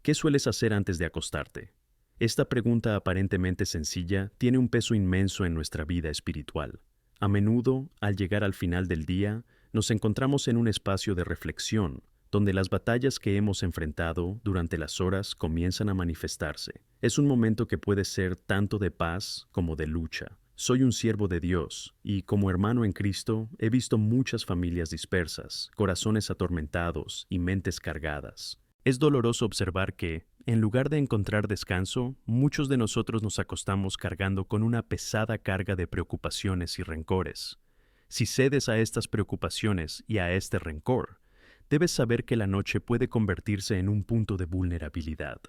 ¿Qué sueles hacer antes de acostarte? Esta pregunta aparentemente sencilla tiene un peso inmenso en nuestra vida espiritual. A menudo, al llegar al final del día, nos encontramos en un espacio de reflexión, donde las batallas que hemos enfrentado durante las horas comienzan a manifestarse. Es un momento que puede ser tanto de paz como de lucha. Soy un siervo de Dios y, como hermano en Cristo, he visto muchas familias dispersas, corazones atormentados y mentes cargadas. Es doloroso observar que, en lugar de encontrar descanso, muchos de nosotros nos acostamos cargando con una pesada carga de preocupaciones y rencores. Si cedes a estas preocupaciones y a este rencor, debes saber que la noche puede convertirse en un punto de vulnerabilidad.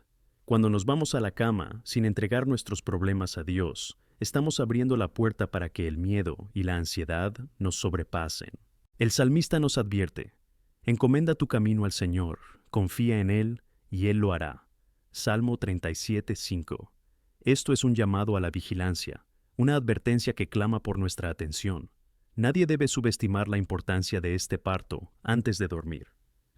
Cuando nos vamos a la cama sin entregar nuestros problemas a Dios, estamos abriendo la puerta para que el miedo y la ansiedad nos sobrepasen. El salmista nos advierte: encomienda tu camino al Señor, confía en Él y Él lo hará. Salmo 37:5. Esto es un llamado a la vigilancia, una advertencia que clama por nuestra atención. Nadie debe subestimar la importancia de este parto antes de dormir.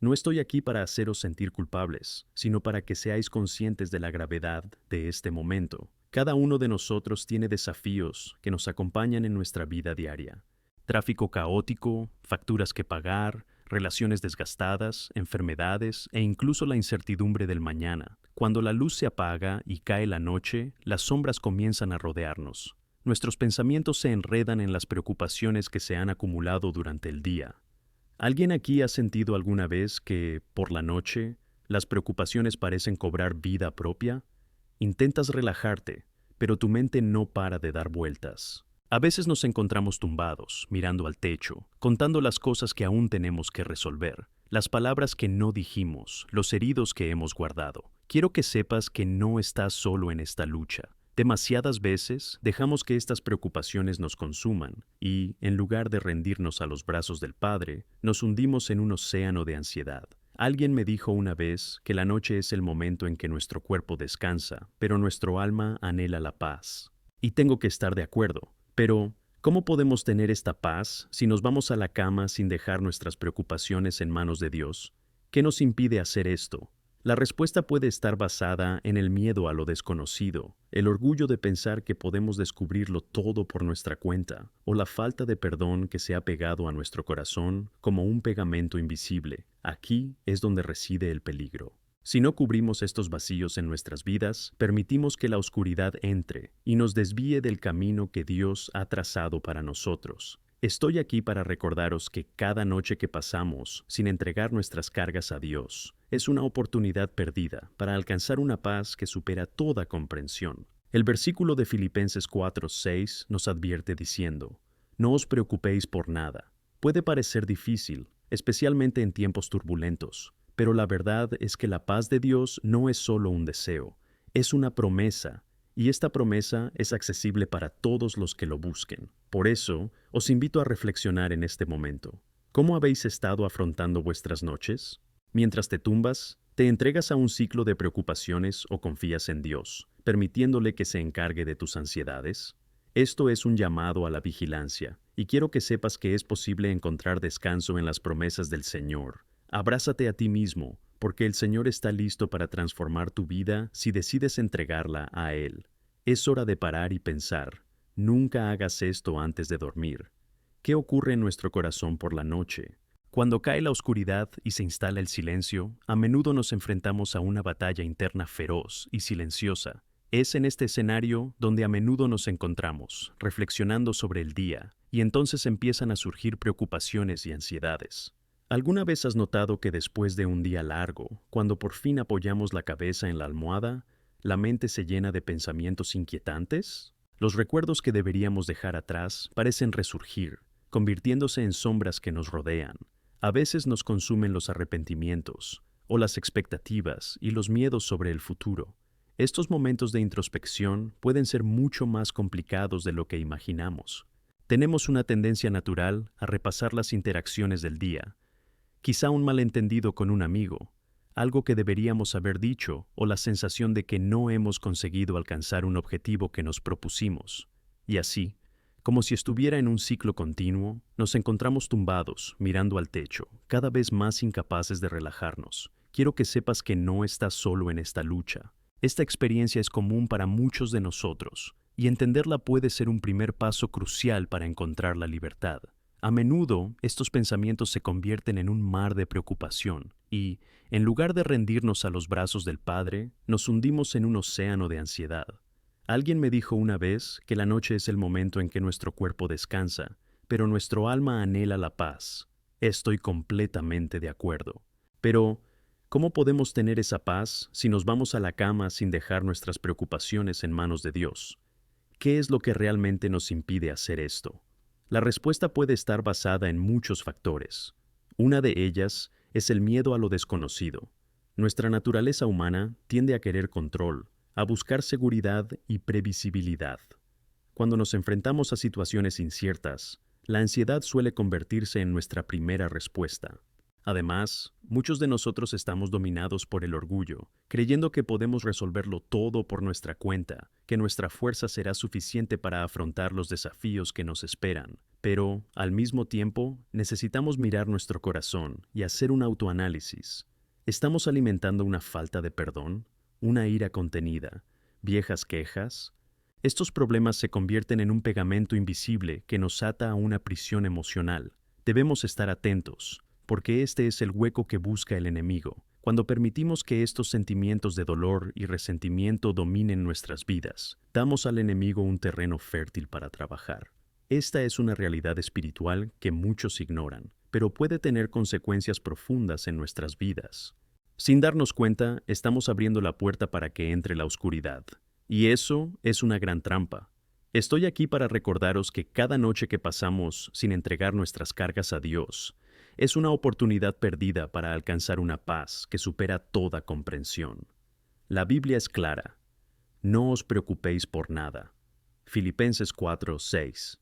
No estoy aquí para haceros sentir culpables, sino para que seáis conscientes de la gravedad de este momento. Cada uno de nosotros tiene desafíos que nos acompañan en nuestra vida diaria. Tráfico caótico, facturas que pagar, relaciones desgastadas, enfermedades e incluso la incertidumbre del mañana. Cuando la luz se apaga y cae la noche, las sombras comienzan a rodearnos. Nuestros pensamientos se enredan en las preocupaciones que se han acumulado durante el día. ¿Alguien aquí ha sentido alguna vez que, por la noche, las preocupaciones parecen cobrar vida propia? Intentas relajarte, pero tu mente no para de dar vueltas. A veces nos encontramos tumbados, mirando al techo, contando las cosas que aún tenemos que resolver, las palabras que no dijimos, los heridos que hemos guardado. Quiero que sepas que no estás solo en esta lucha. Demasiadas veces dejamos que estas preocupaciones nos consuman y, en lugar de rendirnos a los brazos del Padre, nos hundimos en un océano de ansiedad. Alguien me dijo una vez que la noche es el momento en que nuestro cuerpo descansa, pero nuestro alma anhela la paz. Y tengo que estar de acuerdo. Pero, ¿cómo podemos tener esta paz si nos vamos a la cama sin dejar nuestras preocupaciones en manos de Dios? ¿Qué nos impide hacer esto? La respuesta puede estar basada en el miedo a lo desconocido, el orgullo de pensar que podemos descubrirlo todo por nuestra cuenta, o la falta de perdón que se ha pegado a nuestro corazón como un pegamento invisible. Aquí es donde reside el peligro. Si no cubrimos estos vacíos en nuestras vidas, permitimos que la oscuridad entre y nos desvíe del camino que Dios ha trazado para nosotros. Estoy aquí para recordaros que cada noche que pasamos sin entregar nuestras cargas a Dios es una oportunidad perdida para alcanzar una paz que supera toda comprensión. El versículo de Filipenses 4:6 nos advierte diciendo: no os preocupéis por nada. Puede parecer difícil, especialmente en tiempos turbulentos, pero la verdad es que la paz de Dios no es solo un deseo, es una promesa. Y esta promesa es accesible para todos los que lo busquen. Por eso, os invito a reflexionar en este momento. ¿Cómo habéis estado afrontando vuestras noches? Mientras te tumbas, ¿te entregas a un ciclo de preocupaciones o confías en Dios, permitiéndole que se encargue de tus ansiedades? Esto es un llamado a la vigilancia, y quiero que sepas que es posible encontrar descanso en las promesas del Señor. Abrázate a ti mismo, porque el Señor está listo para transformar tu vida si decides entregarla a Él. Es hora de parar y pensar. Nunca hagas esto antes de dormir. ¿Qué ocurre en nuestro corazón por la noche? Cuando cae la oscuridad y se instala el silencio, a menudo nos enfrentamos a una batalla interna feroz y silenciosa. Es en este escenario donde a menudo nos encontramos, reflexionando sobre el día, y entonces empiezan a surgir preocupaciones y ansiedades. ¿Alguna vez has notado que después de un día largo, cuando por fin apoyamos la cabeza en la almohada, la mente se llena de pensamientos inquietantes? Los recuerdos que deberíamos dejar atrás parecen resurgir, convirtiéndose en sombras que nos rodean. A veces nos consumen los arrepentimientos, o las expectativas y los miedos sobre el futuro. Estos momentos de introspección pueden ser mucho más complicados de lo que imaginamos. Tenemos una tendencia natural a repasar las interacciones del día, quizá un malentendido con un amigo, algo que deberíamos haber dicho o la sensación de que no hemos conseguido alcanzar un objetivo que nos propusimos. Y así, como si estuviera en un ciclo continuo, nos encontramos tumbados, mirando al techo, cada vez más incapaces de relajarnos. quiero que sepas que no estás solo en esta lucha. Esta experiencia es común para muchos de nosotros, y entenderla puede ser un primer paso crucial para encontrar la libertad. A menudo, estos pensamientos se convierten en un mar de preocupación y, en lugar de rendirnos a los brazos del Padre, nos hundimos en un océano de ansiedad. Alguien me dijo una vez que la noche es el momento en que nuestro cuerpo descansa, pero nuestro alma anhela la paz. Estoy completamente de acuerdo. Pero, ¿cómo podemos tener esa paz si nos vamos a la cama sin dejar nuestras preocupaciones en manos de Dios? ¿Qué es lo que realmente nos impide hacer esto? La respuesta puede estar basada en muchos factores. Una de ellas es el miedo a lo desconocido. Nuestra naturaleza humana tiende a querer control, a buscar seguridad y previsibilidad. Cuando nos enfrentamos a situaciones inciertas, la ansiedad suele convertirse en nuestra primera respuesta. Además, muchos de nosotros estamos dominados por el orgullo, creyendo que podemos resolverlo todo por nuestra cuenta, que nuestra fuerza será suficiente para afrontar los desafíos que nos esperan. Pero, al mismo tiempo, necesitamos mirar nuestro corazón y hacer un autoanálisis. ¿Estamos alimentando una falta de perdón? ¿Una ira contenida? ¿Viejas quejas? Estos problemas se convierten en un pegamento invisible que nos ata a una prisión emocional. Debemos estar atentos, porque este es el hueco que busca el enemigo. Cuando permitimos que estos sentimientos de dolor y resentimiento dominen nuestras vidas, damos al enemigo un terreno fértil para trabajar. Esta es una realidad espiritual que muchos ignoran, pero puede tener consecuencias profundas en nuestras vidas. Sin darnos cuenta, estamos abriendo la puerta para que entre la oscuridad. Y eso es una gran trampa. Estoy aquí para recordaros que cada noche que pasamos sin entregar nuestras cargas a Dios, es una oportunidad perdida para alcanzar una paz que supera toda comprensión. La Biblia es clara. No os preocupéis por nada. Filipenses 4:6.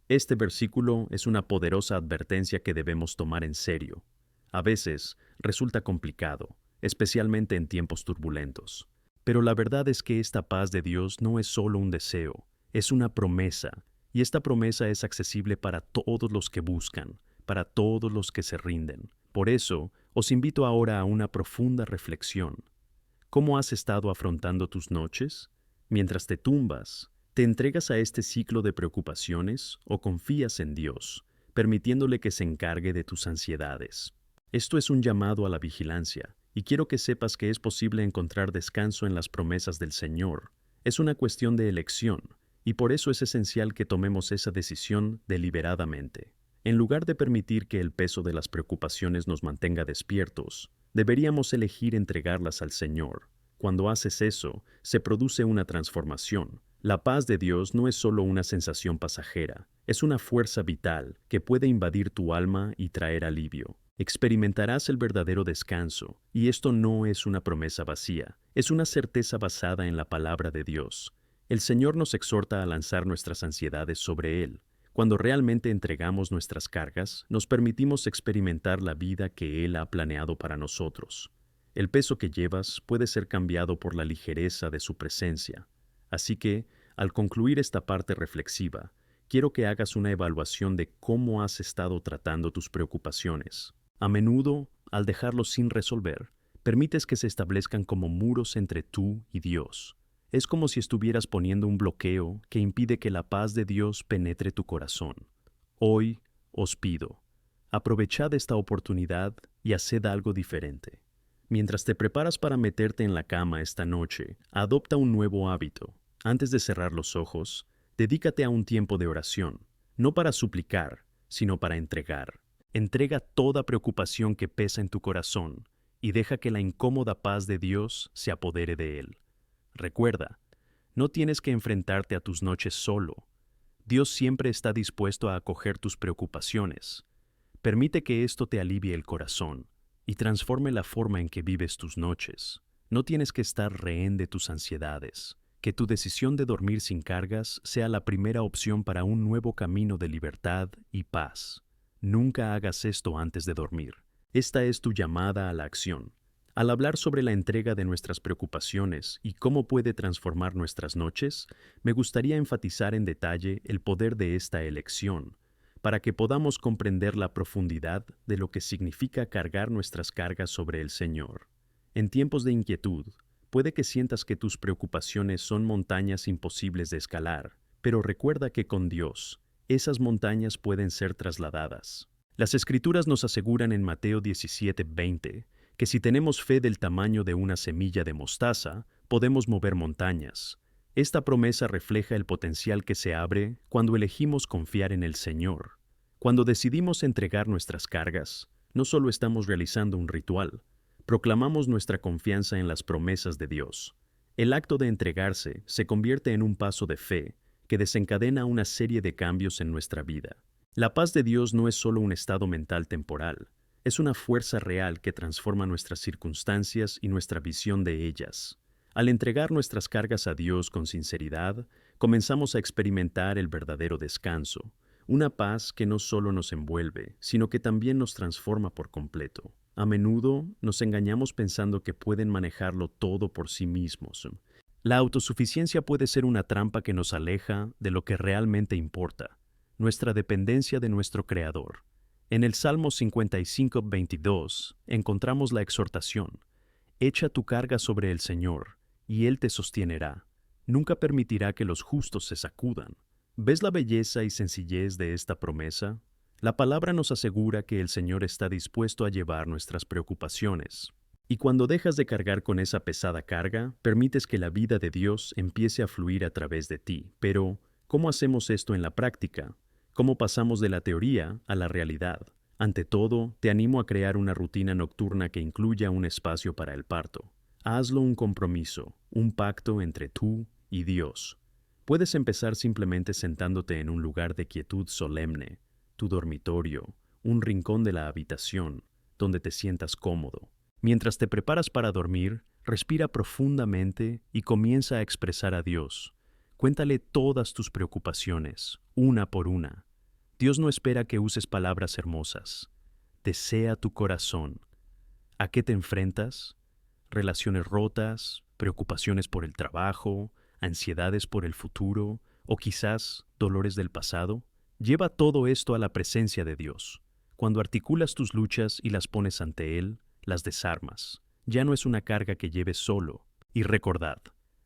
Este versículo es una poderosa advertencia que debemos tomar en serio. A veces resulta complicado, especialmente en tiempos turbulentos. Pero la verdad es que esta paz de Dios no es solo un deseo, es una promesa, y esta promesa es accesible para todos los que buscan, para todos los que se rinden. Por eso, os invito ahora a una profunda reflexión. ¿Cómo has estado afrontando tus noches? Mientras te tumbas, ¿te entregas a este ciclo de preocupaciones o confías en Dios, permitiéndole que se encargue de tus ansiedades? Esto es un llamado a la vigilancia, y quiero que sepas que es posible encontrar descanso en las promesas del Señor. Es una cuestión de elección, y por eso es esencial que tomemos esa decisión deliberadamente. En lugar de permitir que el peso de las preocupaciones nos mantenga despiertos, deberíamos elegir entregarlas al Señor. Cuando haces eso, se produce una transformación. La paz de Dios no es solo una sensación pasajera, es una fuerza vital que puede invadir tu alma y traer alivio. Experimentarás el verdadero descanso, y esto no es una promesa vacía, es una certeza basada en la palabra de Dios. El Señor nos exhorta a lanzar nuestras ansiedades sobre Él. Cuando realmente entregamos nuestras cargas, nos permitimos experimentar la vida que Él ha planeado para nosotros. El peso que llevas puede ser cambiado por la ligereza de su presencia. Así que, al concluir esta parte reflexiva, quiero que hagas una evaluación de cómo has estado tratando tus preocupaciones. A menudo, al dejarlos sin resolver, permites que se establezcan como muros entre tú y Dios. Es como si estuvieras poniendo un bloqueo que impide que la paz de Dios penetre tu corazón. Hoy os pido, aprovechad esta oportunidad y haced algo diferente. Mientras te preparas para meterte en la cama esta noche, adopta un nuevo hábito. Antes de cerrar los ojos, dedícate a un tiempo de oración, no para suplicar, sino para entregar. Entrega toda preocupación que pesa en tu corazón y deja que la incómoda paz de Dios se apodere de él. Recuerda, no tienes que enfrentarte a tus noches solo. Dios siempre está dispuesto a acoger tus preocupaciones. Permite que esto te alivie el corazón y transforme la forma en que vives tus noches. No tienes que estar rehén de tus ansiedades. Que tu decisión de dormir sin cargas sea la primera opción para un nuevo camino de libertad y paz. Nunca hagas esto antes de dormir. Esta es tu llamada a la acción. Al hablar sobre la entrega de nuestras preocupaciones y cómo puede transformar nuestras noches, me gustaría enfatizar en detalle el poder de esta elección, para que podamos comprender la profundidad de lo que significa cargar nuestras cargas sobre el Señor. En tiempos de inquietud, puede que sientas que tus preocupaciones son montañas imposibles de escalar, pero recuerda que con Dios, esas montañas pueden ser trasladadas. Las Escrituras nos aseguran en Mateo 17:20 que si tenemos fe del tamaño de una semilla de mostaza, podemos mover montañas. Esta promesa refleja el potencial que se abre cuando elegimos confiar en el Señor. Cuando decidimos entregar nuestras cargas, no solo estamos realizando un ritual, proclamamos nuestra confianza en las promesas de Dios. El acto de entregarse se convierte en un paso de fe que desencadena una serie de cambios en nuestra vida. La paz de Dios no es solo un estado mental temporal, es una fuerza real que transforma nuestras circunstancias y nuestra visión de ellas. Al entregar nuestras cargas a Dios con sinceridad, comenzamos a experimentar el verdadero descanso, una paz que no solo nos envuelve, sino que también nos transforma por completo. A menudo nos engañamos pensando que pueden manejarlo todo por sí mismos. La autosuficiencia puede ser una trampa que nos aleja de lo que realmente importa, nuestra dependencia de nuestro Creador. En el Salmo 55:22 encontramos la exhortación: echa tu carga sobre el Señor, y Él te sostenerá. Nunca permitirá que los justos se sacudan. ¿Ves la belleza y sencillez de esta promesa? La palabra nos asegura que el Señor está dispuesto a llevar nuestras preocupaciones. Y cuando dejas de cargar con esa pesada carga, permites que la vida de Dios empiece a fluir a través de ti. Pero, ¿cómo hacemos esto en la práctica? ¿Cómo pasamos de la teoría a la realidad? Ante todo, te animo a crear una rutina nocturna que incluya un espacio para el parto. Hazlo un compromiso, un pacto entre tú y Dios. Puedes empezar simplemente sentándote en un lugar de quietud solemne, tu dormitorio, un rincón de la habitación, donde te sientas cómodo. Mientras te preparas para dormir, respira profundamente y comienza a expresar a Dios. Cuéntale todas tus preocupaciones, una por una. Dios no espera que uses palabras hermosas. Desea tu corazón. ¿A qué te enfrentas? ¿Relaciones rotas, preocupaciones por el trabajo, ansiedades por el futuro o quizás dolores del pasado? Lleva todo esto a la presencia de Dios. Cuando articulas tus luchas y las pones ante Él, las desarmas. Ya no es una carga que lleves solo. Y recordad,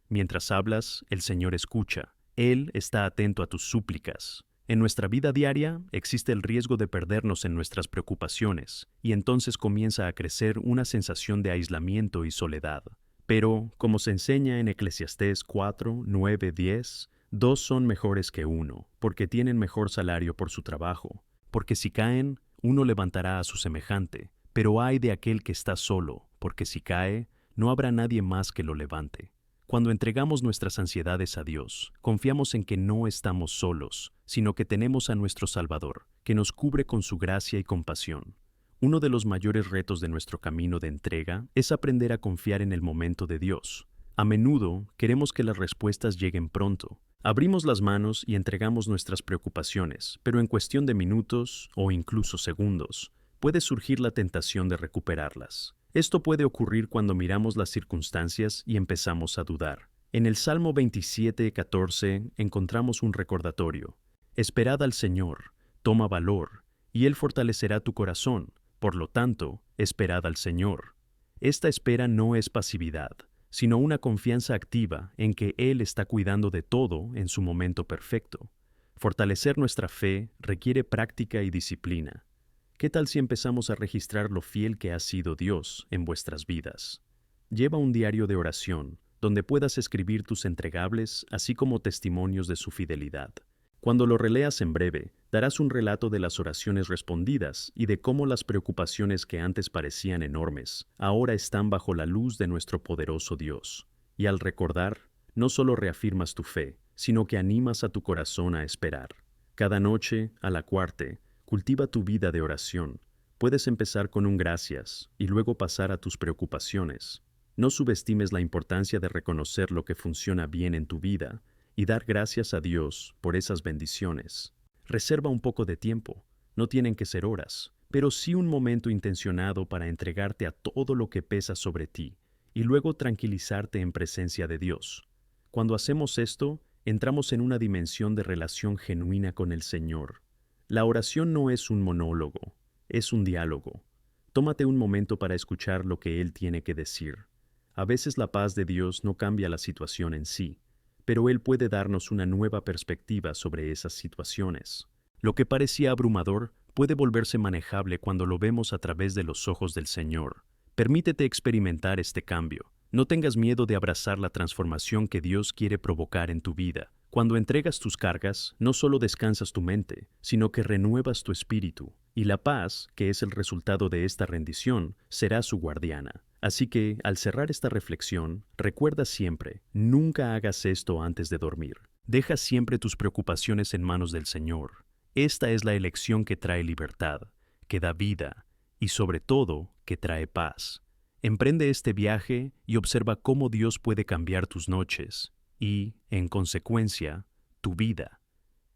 mientras hablas, el Señor escucha. Él está atento a tus súplicas. En nuestra vida diaria existe el riesgo de perdernos en nuestras preocupaciones, y entonces comienza a crecer una sensación de aislamiento y soledad. Pero, como se enseña en Eclesiastés 4, 9, 10, dos son mejores que uno, porque tienen mejor salario por su trabajo. Porque si caen, uno levantará a su semejante. Pero ay de aquel que está solo, porque si cae, no habrá nadie más que lo levante. Cuando entregamos nuestras ansiedades a Dios, confiamos en que no estamos solos, sino que tenemos a nuestro Salvador, que nos cubre con su gracia y compasión. Uno de los mayores retos de nuestro camino de entrega es aprender a confiar en el momento de Dios. A menudo queremos que las respuestas lleguen pronto. Abrimos las manos y entregamos nuestras preocupaciones, pero en cuestión de minutos o incluso segundos, puede surgir la tentación de recuperarlas. Esto puede ocurrir cuando miramos las circunstancias y empezamos a dudar. En el Salmo 27:14 encontramos un recordatorio. Esperad al Señor, toma valor, y Él fortalecerá tu corazón. Por lo tanto, esperad al Señor. Esta espera no es pasividad, sino una confianza activa en que Él está cuidando de todo en su momento perfecto. Fortalecer nuestra fe requiere práctica y disciplina. ¿Qué tal si empezamos a registrar lo fiel que ha sido Dios en vuestras vidas? Lleva un diario de oración, donde puedas escribir tus entregables, así como testimonios de su fidelidad. Cuando lo releas en breve, darás un relato de las oraciones respondidas y de cómo las preocupaciones que antes parecían enormes, ahora están bajo la luz de nuestro poderoso Dios. Y al recordar, no solo reafirmas tu fe, sino que animas a tu corazón a esperar. Cada noche, al acuarte, cultiva tu vida de oración. Puedes empezar con un gracias y luego pasar a tus preocupaciones. No subestimes la importancia de reconocer lo que funciona bien en tu vida y dar gracias a Dios por esas bendiciones. Reserva un poco de tiempo, no tienen que ser horas, pero sí un momento intencionado para entregarte a todo lo que pesa sobre ti y luego tranquilizarte en presencia de Dios. Cuando hacemos esto, entramos en una dimensión de relación genuina con el Señor. La oración no es un monólogo, es un diálogo. Tómate un momento para escuchar lo que Él tiene que decir. A veces la paz de Dios no cambia la situación en sí, pero Él puede darnos una nueva perspectiva sobre esas situaciones. Lo que parecía abrumador puede volverse manejable cuando lo vemos a través de los ojos del Señor. Permítete experimentar este cambio. No tengas miedo de abrazar la transformación que Dios quiere provocar en tu vida. Cuando entregas tus cargas, no solo descansas tu mente, sino que renuevas tu espíritu, y la paz, que es el resultado de esta rendición, será su guardiana. Así que, al cerrar esta reflexión, recuerda siempre, nunca hagas esto antes de dormir. Deja siempre tus preocupaciones en manos del Señor. Esta es la elección que trae libertad, que da vida, y sobre todo, que trae paz. Emprende este viaje y observa cómo Dios puede cambiar tus noches y, en consecuencia, tu vida.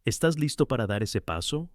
¿Estás listo para dar ese paso?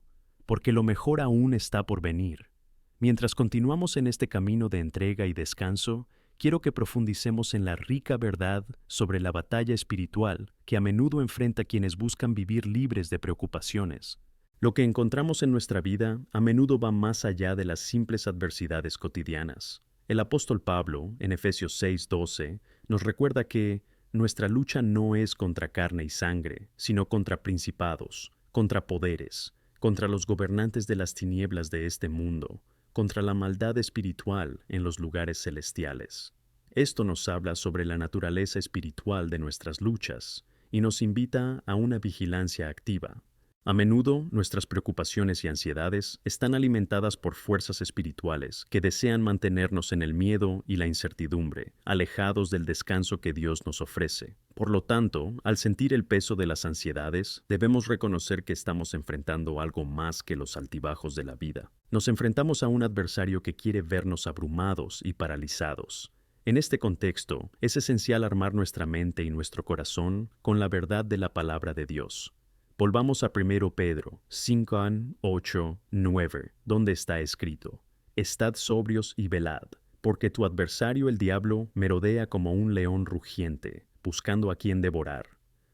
Porque lo mejor aún está por venir. Mientras continuamos en este camino de entrega y descanso, quiero que profundicemos en la rica verdad sobre la batalla espiritual que a menudo enfrenta quienes buscan vivir libres de preocupaciones. Lo que encontramos en nuestra vida a menudo va más allá de las simples adversidades cotidianas. El apóstol Pablo, en Efesios 6:12, nos recuerda que nuestra lucha no es contra carne y sangre, sino contra principados, contra poderes, contra los gobernantes de las tinieblas de este mundo, contra la maldad espiritual en los lugares celestiales. Esto nos habla sobre la naturaleza espiritual de nuestras luchas y nos invita a una vigilancia activa. A menudo, nuestras preocupaciones y ansiedades están alimentadas por fuerzas espirituales que desean mantenernos en el miedo y la incertidumbre, alejados del descanso que Dios nos ofrece. Por lo tanto, al sentir el peso de las ansiedades, debemos reconocer que estamos enfrentando algo más que los altibajos de la vida. Nos enfrentamos a un adversario que quiere vernos abrumados y paralizados. En este contexto, es esencial armar nuestra mente y nuestro corazón con la verdad de la palabra de Dios. Volvamos a 1 Pedro 5:8-9, donde está escrito: Estad sobrios y velad, porque tu adversario el diablo merodea como un león rugiente, buscando a quien devorar.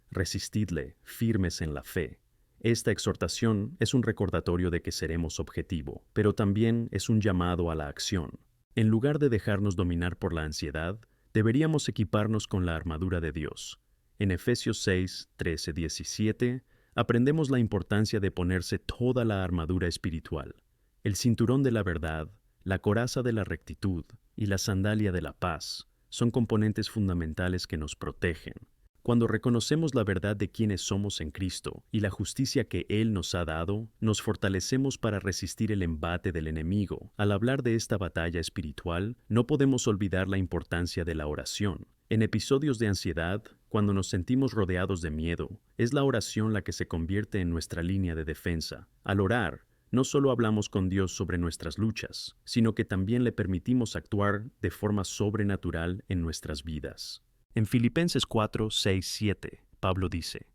Resistidle, firmes en la fe. Esta exhortación es un recordatorio de que seremos objetivo, pero también es un llamado a la acción. En lugar de dejarnos dominar por la ansiedad, deberíamos equiparnos con la armadura de Dios. En Efesios 6:13-17, aprendemos la importancia de ponerse toda la armadura espiritual, el cinturón de la verdad, la coraza de la rectitud y la sandalia de la paz. Son componentes fundamentales que nos protegen. Cuando reconocemos la verdad de quiénes somos en Cristo y la justicia que Él nos ha dado, nos fortalecemos para resistir el embate del enemigo. Al hablar de esta batalla espiritual, no podemos olvidar la importancia de la oración. En episodios de ansiedad, cuando nos sentimos rodeados de miedo, es la oración la que se convierte en nuestra línea de defensa. Al orar, no solo hablamos con Dios sobre nuestras luchas, sino que también le permitimos actuar de forma sobrenatural en nuestras vidas. En Filipenses 4:6-7, Pablo dice: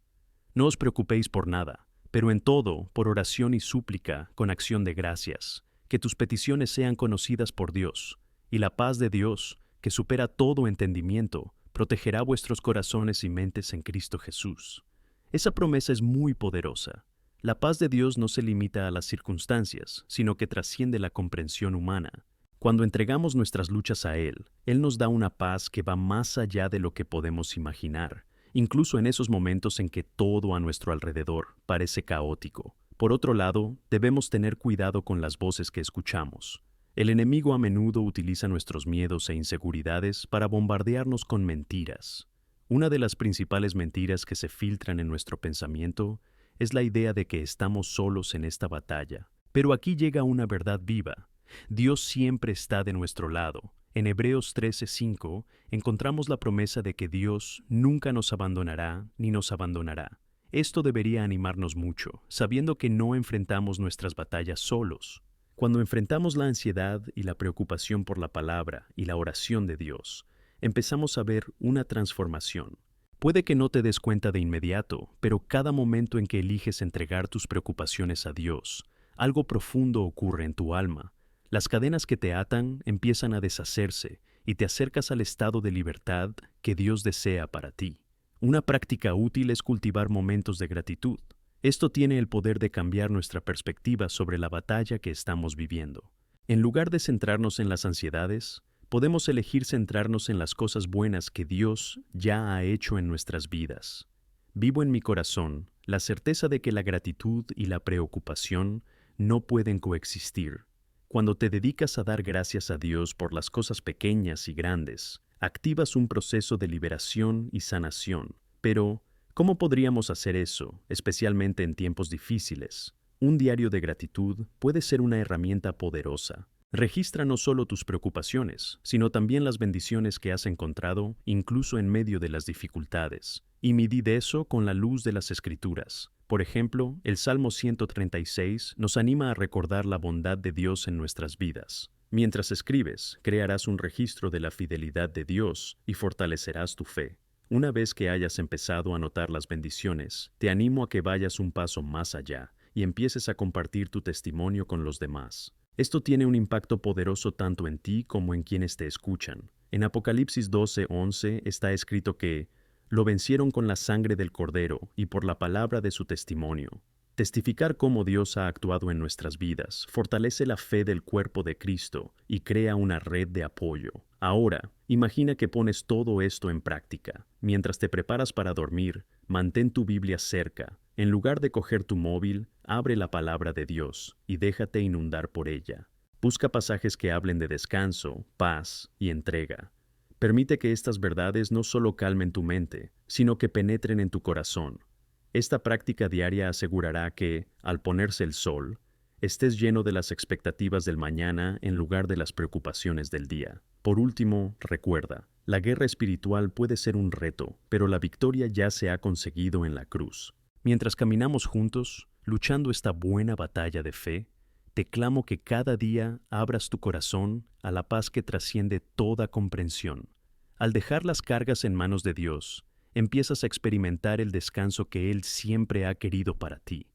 No os preocupéis por nada, pero en todo, por oración y súplica, con acción de gracias, que tus peticiones sean conocidas por Dios, y la paz de Dios, que supera todo entendimiento, protegerá vuestros corazones y mentes en Cristo Jesús. Esa promesa es muy poderosa. La paz de Dios no se limita a las circunstancias, sino que trasciende la comprensión humana. Cuando entregamos nuestras luchas a Él, Él nos da una paz que va más allá de lo que podemos imaginar, incluso en esos momentos en que todo a nuestro alrededor parece caótico. Por otro lado, debemos tener cuidado con las voces que escuchamos. El enemigo a menudo utiliza nuestros miedos e inseguridades para bombardearnos con mentiras. Una de las principales mentiras que se filtran en nuestro pensamiento es la idea de que estamos solos en esta batalla. Pero aquí llega una verdad viva. Dios siempre está de nuestro lado. En Hebreos 13:5 encontramos la promesa de que Dios nunca nos abandonará ni nos abandonará. Esto debería animarnos mucho, sabiendo que no enfrentamos nuestras batallas solos. Cuando enfrentamos la ansiedad y la preocupación por la palabra y la oración de Dios, empezamos a ver una transformación. Puede que no te des cuenta de inmediato, pero cada momento en que eliges entregar tus preocupaciones a Dios, algo profundo ocurre en tu alma. Las cadenas que te atan empiezan a deshacerse y te acercas al estado de libertad que Dios desea para ti. Una práctica útil es cultivar momentos de gratitud. Esto tiene el poder de cambiar nuestra perspectiva sobre la batalla que estamos viviendo. En lugar de centrarnos en las ansiedades, podemos elegir centrarnos en las cosas buenas que Dios ya ha hecho en nuestras vidas. Vivo en mi corazón la certeza de que la gratitud y la preocupación no pueden coexistir. Cuando te dedicas a dar gracias a Dios por las cosas pequeñas y grandes, activas un proceso de liberación y sanación. Pero, ¿cómo podríamos hacer eso, especialmente en tiempos difíciles? Un diario de gratitud puede ser una herramienta poderosa. Registra no solo tus preocupaciones, sino también las bendiciones que has encontrado, incluso en medio de las dificultades. Y medid eso con la luz de las Escrituras. Por ejemplo, el Salmo 136 nos anima a recordar la bondad de Dios en nuestras vidas. Mientras escribes, crearás un registro de la fidelidad de Dios y fortalecerás tu fe. Una vez que hayas empezado a notar las bendiciones, te animo a que vayas un paso más allá y empieces a compartir tu testimonio con los demás. Esto tiene un impacto poderoso tanto en ti como en quienes te escuchan. En Apocalipsis 12:11 está escrito que lo vencieron con la sangre del Cordero y por la palabra de su testimonio. Testificar cómo Dios ha actuado en nuestras vidas fortalece la fe del cuerpo de Cristo y crea una red de apoyo. Ahora, imagina que pones todo esto en práctica. Mientras te preparas para dormir, mantén tu Biblia cerca. En lugar de coger tu móvil, abre la palabra de Dios y déjate inundar por ella. Busca pasajes que hablen de descanso, paz y entrega. Permite que estas verdades no solo calmen tu mente, sino que penetren en tu corazón. Esta práctica diaria asegurará que, al ponerse el sol, estés lleno de las expectativas del mañana en lugar de las preocupaciones del día. Por último, recuerda, la guerra espiritual puede ser un reto, pero la victoria ya se ha conseguido en la cruz. Mientras caminamos juntos, luchando esta buena batalla de fe, te clamo que cada día abras tu corazón a la paz que trasciende toda comprensión. Al dejar las cargas en manos de Dios, empiezas a experimentar el descanso que Él siempre ha querido para ti.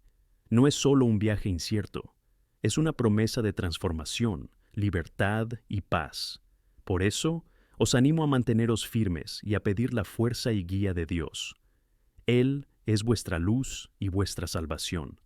No es solo un viaje incierto, es una promesa de transformación, libertad y paz. Por eso, os animo a manteneros firmes y a pedir la fuerza y guía de Dios. Él es vuestra luz y vuestra salvación.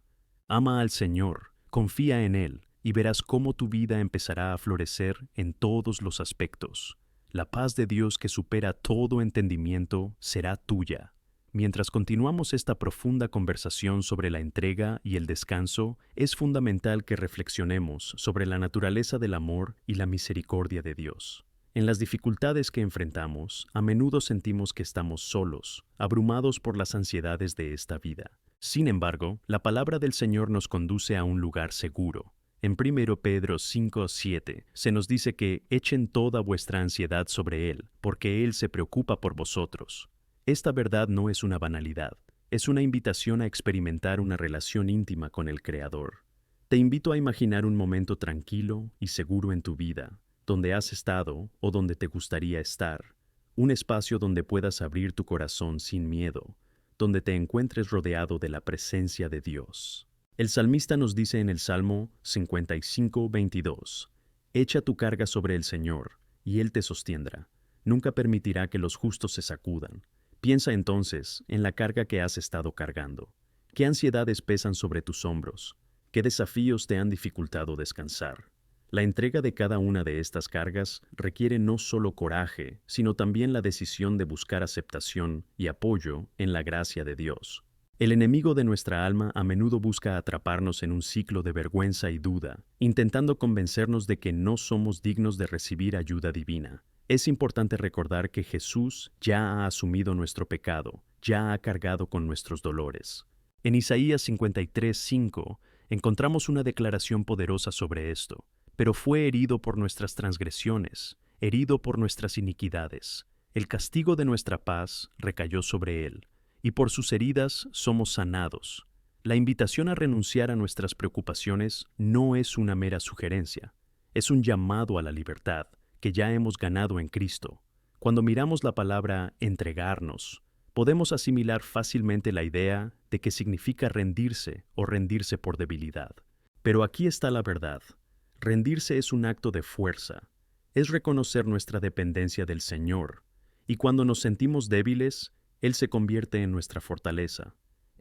Ama al Señor, confía en Él y verás cómo tu vida empezará a florecer en todos los aspectos. La paz de Dios que supera todo entendimiento será tuya. Mientras continuamos esta profunda conversación sobre la entrega y el descanso, es fundamental que reflexionemos sobre la naturaleza del amor y la misericordia de Dios. En las dificultades que enfrentamos, a menudo sentimos que estamos solos, abrumados por las ansiedades de esta vida. Sin embargo, la palabra del Señor nos conduce a un lugar seguro. En 1 Pedro 5:7 se nos dice que echen toda vuestra ansiedad sobre Él, porque Él se preocupa por vosotros. Esta verdad no es una banalidad, es una invitación a experimentar una relación íntima con el Creador. Te invito a imaginar un momento tranquilo y seguro en tu vida, donde has estado o donde te gustaría estar, un espacio donde puedas abrir tu corazón sin miedo, donde te encuentres rodeado de la presencia de Dios. El salmista nos dice en el Salmo 55:22, «Echa tu carga sobre el Señor, y Él te sostendrá. Nunca permitirá que los justos se sacudan». Piensa entonces en la carga que has estado cargando. ¿Qué ansiedades pesan sobre tus hombros? ¿Qué desafíos te han dificultado descansar? La entrega de cada una de estas cargas requiere no solo coraje, sino también la decisión de buscar aceptación y apoyo en la gracia de Dios. El enemigo de nuestra alma a menudo busca atraparnos en un ciclo de vergüenza y duda, intentando convencernos de que no somos dignos de recibir ayuda divina. Es importante recordar que Jesús ya ha asumido nuestro pecado, ya ha cargado con nuestros dolores. En Isaías 53:5 encontramos una declaración poderosa sobre esto. Pero fue herido por nuestras transgresiones, herido por nuestras iniquidades. El castigo de nuestra paz recayó sobre él, y por sus heridas somos sanados. La invitación a renunciar a nuestras preocupaciones no es una mera sugerencia, es un llamado a la libertad que ya hemos ganado en Cristo. Cuando miramos la palabra entregarnos, podemos asimilar fácilmente la idea de que significa rendirse o rendirse por debilidad. Pero aquí está la verdad. Rendirse es un acto de fuerza, es reconocer nuestra dependencia del Señor, y cuando nos sentimos débiles, Él se convierte en nuestra fortaleza.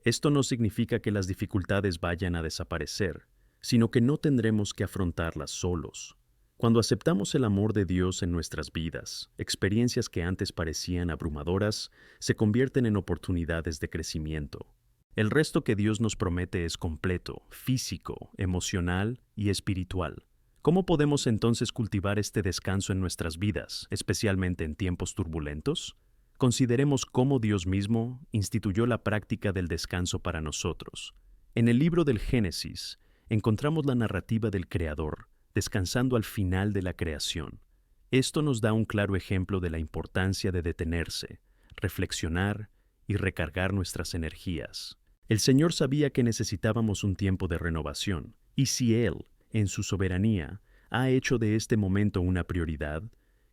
Esto no significa que las dificultades vayan a desaparecer, sino que no tendremos que afrontarlas solos. Cuando aceptamos el amor de Dios en nuestras vidas, experiencias que antes parecían abrumadoras se convierten en oportunidades de crecimiento. El resto que Dios nos promete es completo, físico, emocional y espiritual. ¿Cómo podemos entonces cultivar este descanso en nuestras vidas, especialmente en tiempos turbulentos? Consideremos cómo Dios mismo instituyó la práctica del descanso para nosotros. En el libro del Génesis, encontramos la narrativa del Creador, descansando al final de la creación. Esto nos da un claro ejemplo de la importancia de detenerse, reflexionar y recargar nuestras energías. El Señor sabía que necesitábamos un tiempo de renovación, y si Él, en su soberanía, ha hecho de este momento una prioridad,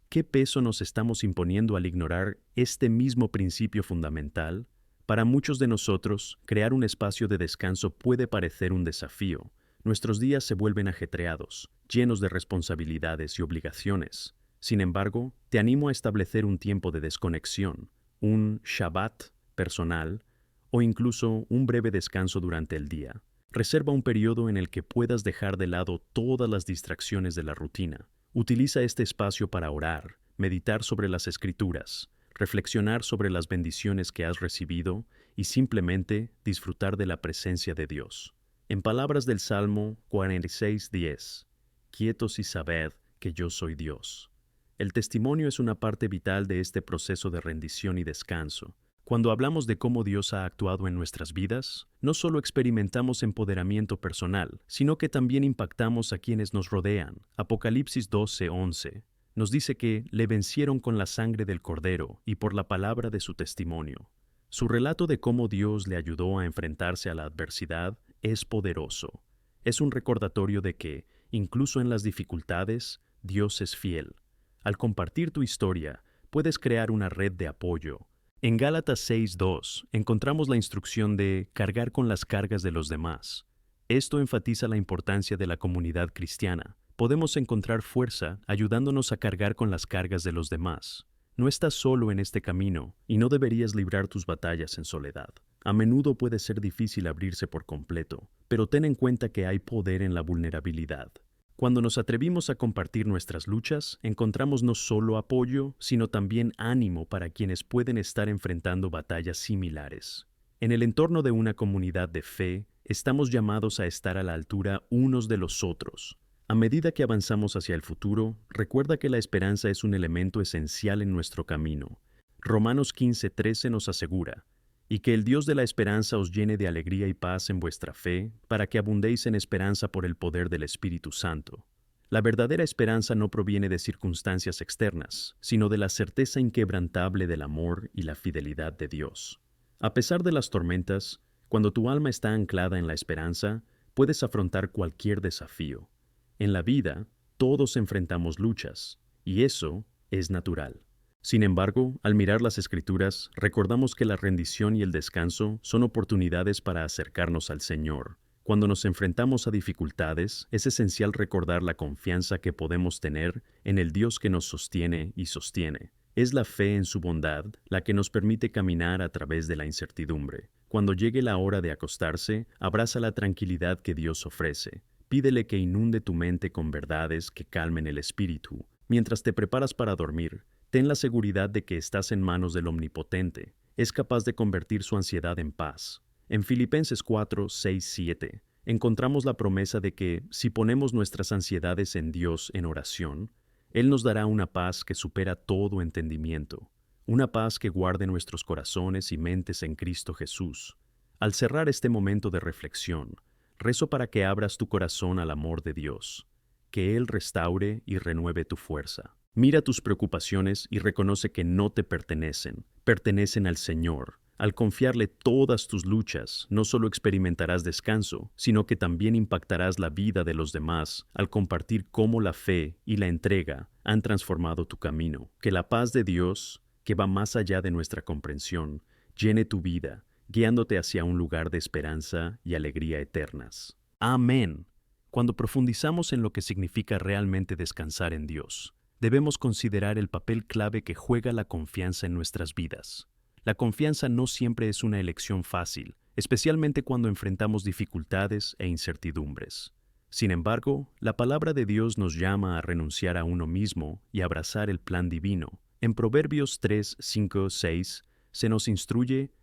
¿qué peso nos estamos imponiendo al ignorar este mismo principio fundamental? Para muchos de nosotros, crear un espacio de descanso puede parecer un desafío. Nuestros días se vuelven ajetreados, llenos de responsabilidades y obligaciones. Sin embargo, te animo a establecer un tiempo de desconexión, un Shabbat personal o incluso un breve descanso durante el día. Reserva un periodo en el que puedas dejar de lado todas las distracciones de la rutina. Utiliza este espacio para orar, meditar sobre las Escrituras, reflexionar sobre las bendiciones que has recibido y simplemente disfrutar de la presencia de Dios. En palabras del Salmo 46:10, quietos y sabed que yo soy Dios. El testimonio es una parte vital de este proceso de rendición y descanso. Cuando hablamos de cómo Dios ha actuado en nuestras vidas, no solo experimentamos empoderamiento personal, sino que también impactamos a quienes nos rodean. Apocalipsis 12:11 nos dice que le vencieron con la sangre del Cordero y por la palabra de su testimonio. Su relato de cómo Dios le ayudó a enfrentarse a la adversidad es poderoso. Es un recordatorio de que, incluso en las dificultades, Dios es fiel. Al compartir tu historia, puedes crear una red de apoyo. En Gálatas 6:2 encontramos la instrucción de cargar con las cargas de los demás. Esto enfatiza la importancia de la comunidad cristiana. Podemos encontrar fuerza ayudándonos a cargar con las cargas de los demás. No estás solo en este camino y no deberías librar tus batallas en soledad. A menudo puede ser difícil abrirse por completo, pero ten en cuenta que hay poder en la vulnerabilidad. Cuando nos atrevimos a compartir nuestras luchas, encontramos no solo apoyo, sino también ánimo para quienes pueden estar enfrentando batallas similares. En el entorno de una comunidad de fe, estamos llamados a estar a la altura unos de los otros. A medida que avanzamos hacia el futuro, recuerda que la esperanza es un elemento esencial en nuestro camino. Romanos 15:13 nos asegura, y que el Dios de la esperanza os llene de alegría y paz en vuestra fe, para que abundéis en esperanza por el poder del Espíritu Santo. La verdadera esperanza no proviene de circunstancias externas, sino de la certeza inquebrantable del amor y la fidelidad de Dios. A pesar de las tormentas, cuando tu alma está anclada en la esperanza, puedes afrontar cualquier desafío. En la vida, todos enfrentamos luchas, y eso es natural. Sin embargo, al mirar las Escrituras, recordamos que la rendición y el descanso son oportunidades para acercarnos al Señor. Cuando nos enfrentamos a dificultades, es esencial recordar la confianza que podemos tener en el Dios que nos sostiene y sostiene. Es la fe en su bondad la que nos permite caminar a través de la incertidumbre. Cuando llegue la hora de acostarse, abraza la tranquilidad que Dios ofrece. Pídele que inunde tu mente con verdades que calmen el espíritu. Mientras te preparas para dormir, ten la seguridad de que estás en manos del Omnipotente. Es capaz de convertir su ansiedad en paz. En Filipenses 4:6-7 encontramos la promesa de que, si ponemos nuestras ansiedades en Dios en oración, Él nos dará una paz que supera todo entendimiento, una paz que guarde nuestros corazones y mentes en Cristo Jesús. Al cerrar este momento de reflexión, rezo para que abras tu corazón al amor de Dios, que Él restaure y renueve tu fuerza. Mira tus preocupaciones y reconoce que no te pertenecen, pertenecen al Señor. Al confiarle todas tus luchas, no solo experimentarás descanso, sino que también impactarás la vida de los demás al compartir cómo la fe y la entrega han transformado tu camino. Que la paz de Dios, que va más allá de nuestra comprensión, llene tu vida, guiándote hacia un lugar de esperanza y alegría eternas. Amén. Cuando profundizamos en lo que significa realmente descansar en Dios, debemos considerar el papel clave que juega la confianza en nuestras vidas. La confianza no siempre es una elección fácil, especialmente cuando enfrentamos dificultades e incertidumbres. Sin embargo, la palabra de Dios nos llama a renunciar a uno mismo y abrazar el plan divino. En Proverbios 3, 5, 6 se nos instruye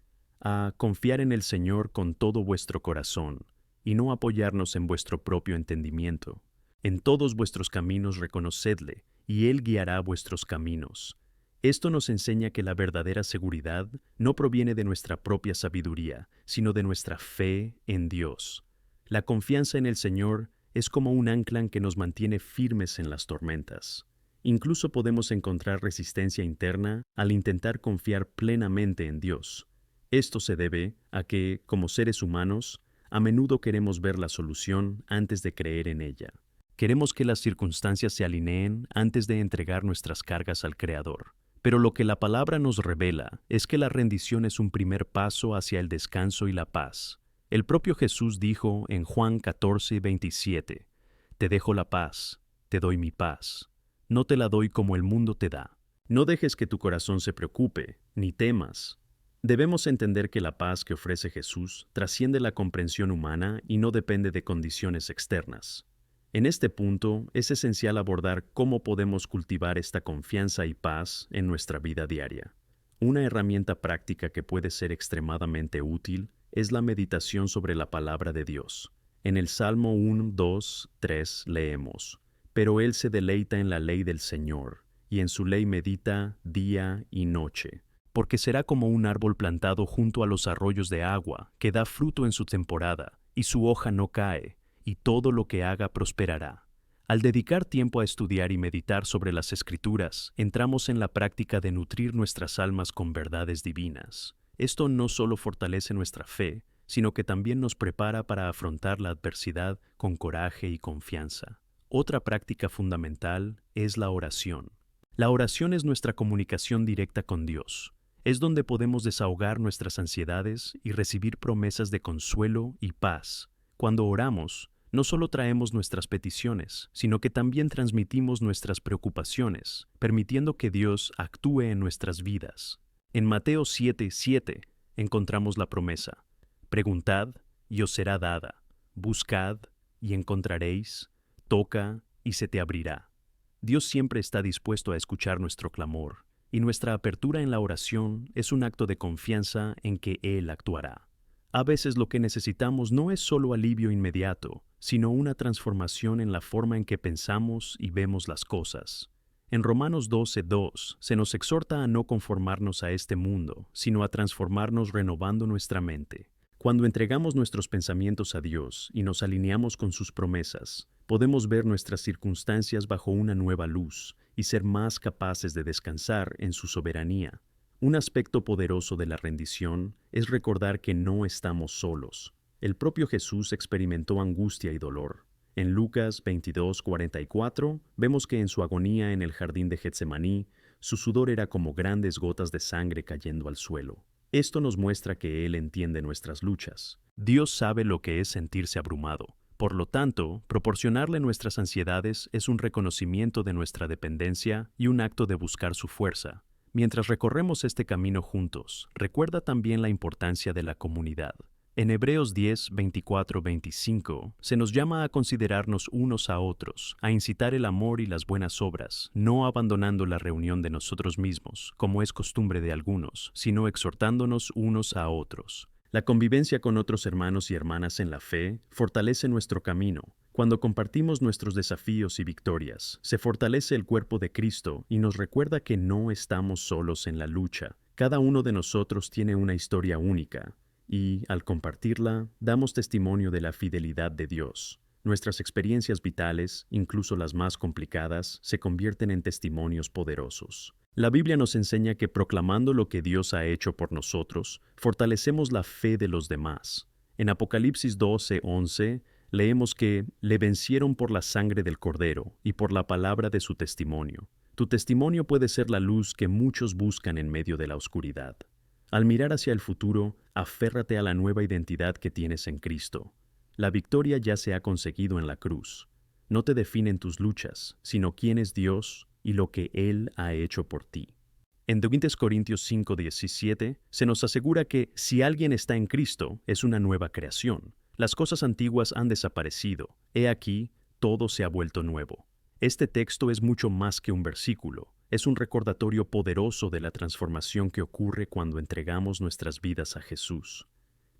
a confiar en el Señor con todo vuestro corazón y no apoyarnos en vuestro propio entendimiento. En todos vuestros caminos reconocedle, y Él guiará vuestros caminos. Esto nos enseña que la verdadera seguridad no proviene de nuestra propia sabiduría, sino de nuestra fe en Dios. La confianza en el Señor es como un ancla que nos mantiene firmes en las tormentas. Incluso podemos encontrar resistencia interna al intentar confiar plenamente en Dios. Esto se debe a que, como seres humanos, a menudo queremos ver la solución antes de creer en ella. Queremos que las circunstancias se alineen antes de entregar nuestras cargas al Creador. Pero lo que la palabra nos revela es que la rendición es un primer paso hacia el descanso y la paz. El propio Jesús dijo en Juan 14, 27, «Te dejo la paz, te doy mi paz. No te la doy como el mundo te da. No dejes que tu corazón se preocupe, ni temas». Debemos entender que la paz que ofrece Jesús trasciende la comprensión humana y no depende de condiciones externas. En este punto, es esencial abordar cómo podemos cultivar esta confianza y paz en nuestra vida diaria. Una herramienta práctica que puede ser extremadamente útil es la meditación sobre la palabra de Dios. En el Salmo 1, 2, 3 leemos, «Pero él se deleita en la ley del Señor, y en su ley medita día y noche. Porque será como un árbol plantado junto a los arroyos de agua, que da fruto en su temporada, y su hoja no cae, y todo lo que haga prosperará». Al dedicar tiempo a estudiar y meditar sobre las Escrituras, entramos en la práctica de nutrir nuestras almas con verdades divinas. Esto no solo fortalece nuestra fe, sino que también nos prepara para afrontar la adversidad con coraje y confianza. Otra práctica fundamental es la oración. La oración es nuestra comunicación directa con Dios. Es donde podemos desahogar nuestras ansiedades y recibir promesas de consuelo y paz. Cuando oramos, no solo traemos nuestras peticiones, sino que también transmitimos nuestras preocupaciones, permitiendo que Dios actúe en nuestras vidas. En Mateo 7:7 encontramos la promesa: «Preguntad y os será dada, buscad y encontraréis, toca y se te abrirá». Dios siempre está dispuesto a escuchar nuestro clamor, y nuestra apertura en la oración es un acto de confianza en que Él actuará. A veces lo que necesitamos no es solo alivio inmediato, sino una transformación en la forma en que pensamos y vemos las cosas. En Romanos 12:2 se nos exhorta a no conformarnos a este mundo, sino a transformarnos renovando nuestra mente. Cuando entregamos nuestros pensamientos a Dios y nos alineamos con sus promesas, podemos ver nuestras circunstancias bajo una nueva luz y ser más capaces de descansar en su soberanía. Un aspecto poderoso de la rendición es recordar que no estamos solos. El propio Jesús experimentó angustia y dolor. En Lucas 22:44 vemos que en su agonía en el jardín de Getsemaní, su sudor era como grandes gotas de sangre cayendo al suelo. Esto nos muestra que Él entiende nuestras luchas. Dios sabe lo que es sentirse abrumado. Por lo tanto, proporcionarle nuestras ansiedades es un reconocimiento de nuestra dependencia y un acto de buscar su fuerza. Mientras recorremos este camino juntos, recuerda también la importancia de la comunidad. En Hebreos 10, 24, 25, se nos llama a considerarnos unos a otros, a incitar el amor y las buenas obras, no abandonando la reunión de nosotros mismos, como es costumbre de algunos, sino exhortándonos unos a otros. La convivencia con otros hermanos y hermanas en la fe fortalece nuestro camino. Cuando compartimos nuestros desafíos y victorias, se fortalece el cuerpo de Cristo y nos recuerda que no estamos solos en la lucha. Cada uno de nosotros tiene una historia única, y, al compartirla, damos testimonio de la fidelidad de Dios. Nuestras experiencias vitales, incluso las más complicadas, se convierten en testimonios poderosos. La Biblia nos enseña que proclamando lo que Dios ha hecho por nosotros, fortalecemos la fe de los demás. En Apocalipsis 12:11 leemos que le vencieron por la sangre del Cordero y por la palabra de su testimonio. Tu testimonio puede ser la luz que muchos buscan en medio de la oscuridad. Al mirar hacia el futuro, aférrate a la nueva identidad que tienes en Cristo. La victoria ya se ha conseguido en la cruz. No te definen tus luchas, sino quién es Dios y lo que Él ha hecho por ti. En 2 Corintios 5:17 se nos asegura que si alguien está en Cristo, es una nueva creación. Las cosas antiguas han desaparecido. He aquí, todo se ha vuelto nuevo. Este texto es mucho más que un versículo. Es un recordatorio poderoso de la transformación que ocurre cuando entregamos nuestras vidas a Jesús.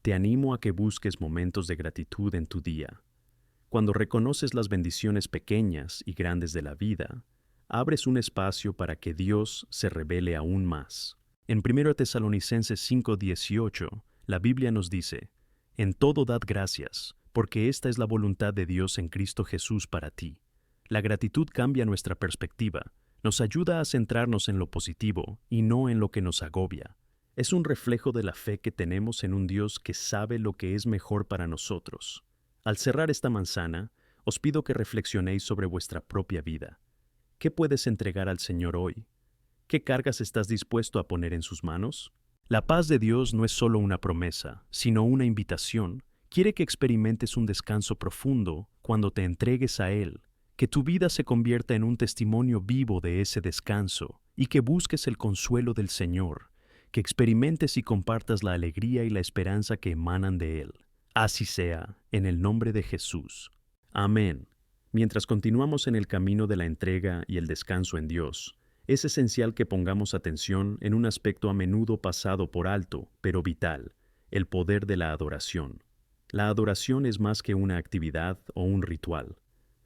Te animo a que busques momentos de gratitud en tu día. Cuando reconoces las bendiciones pequeñas y grandes de la vida, abres un espacio para que Dios se revele aún más. En 1 Tesalonicenses 5:18, la Biblia nos dice: En todo dad gracias, porque esta es la voluntad de Dios en Cristo Jesús para ti. La gratitud cambia nuestra perspectiva, nos ayuda a centrarnos en lo positivo y no en lo que nos agobia. Es un reflejo de la fe que tenemos en un Dios que sabe lo que es mejor para nosotros. Al cerrar esta manzana, os pido que reflexionéis sobre vuestra propia vida. ¿Qué puedes entregar al Señor hoy? ¿Qué cargas estás dispuesto a poner en sus manos? La paz de Dios no es solo una promesa, sino una invitación. Quiere que experimentes un descanso profundo cuando te entregues a Él, que tu vida se convierta en un testimonio vivo de ese descanso y que busques el consuelo del Señor, que experimentes y compartas la alegría y la esperanza que emanan de Él. Así sea, en el nombre de Jesús. Amén. Mientras continuamos en el camino de la entrega y el descanso en Dios, es esencial que pongamos atención en un aspecto a menudo pasado por alto, pero vital: el poder de la adoración. La adoración es más que una actividad o un ritual.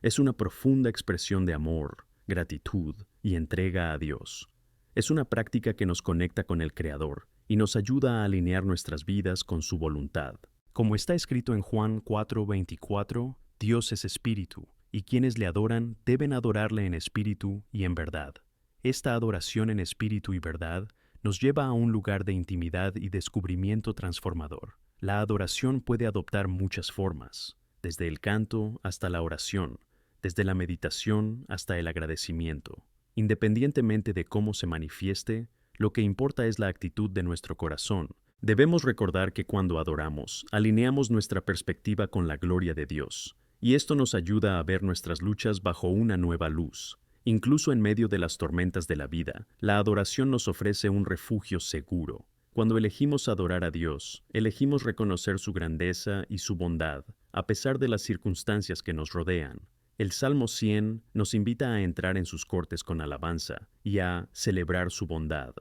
Es una profunda expresión de amor, gratitud y entrega a Dios. Es una práctica que nos conecta con el Creador y nos ayuda a alinear nuestras vidas con su voluntad. Como está escrito en Juan 4:24, Dios es espíritu, y quienes le adoran deben adorarle en espíritu y en verdad. Esta adoración en espíritu y verdad nos lleva a un lugar de intimidad y descubrimiento transformador. La adoración puede adoptar muchas formas, desde el canto hasta la oración, desde la meditación hasta el agradecimiento. Independientemente de cómo se manifieste, lo que importa es la actitud de nuestro corazón. Debemos recordar que cuando adoramos, alineamos nuestra perspectiva con la gloria de Dios, y esto nos ayuda a ver nuestras luchas bajo una nueva luz. Incluso en medio de las tormentas de la vida, la adoración nos ofrece un refugio seguro. Cuando elegimos adorar a Dios, elegimos reconocer su grandeza y su bondad, a pesar de las circunstancias que nos rodean. El Salmo 100 nos invita a entrar en sus cortes con alabanza y a celebrar su bondad.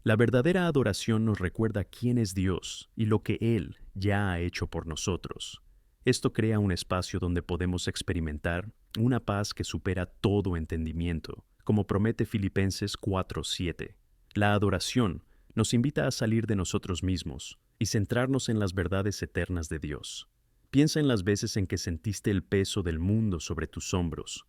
La verdadera adoración nos recuerda quién es Dios y lo que Él ya ha hecho por nosotros. Esto crea un espacio donde podemos experimentar una paz que supera todo entendimiento, como promete Filipenses 4:7. La adoración nos invita a salir de nosotros mismos y centrarnos en las verdades eternas de Dios. Piensa en las veces en que sentiste el peso del mundo sobre tus hombros.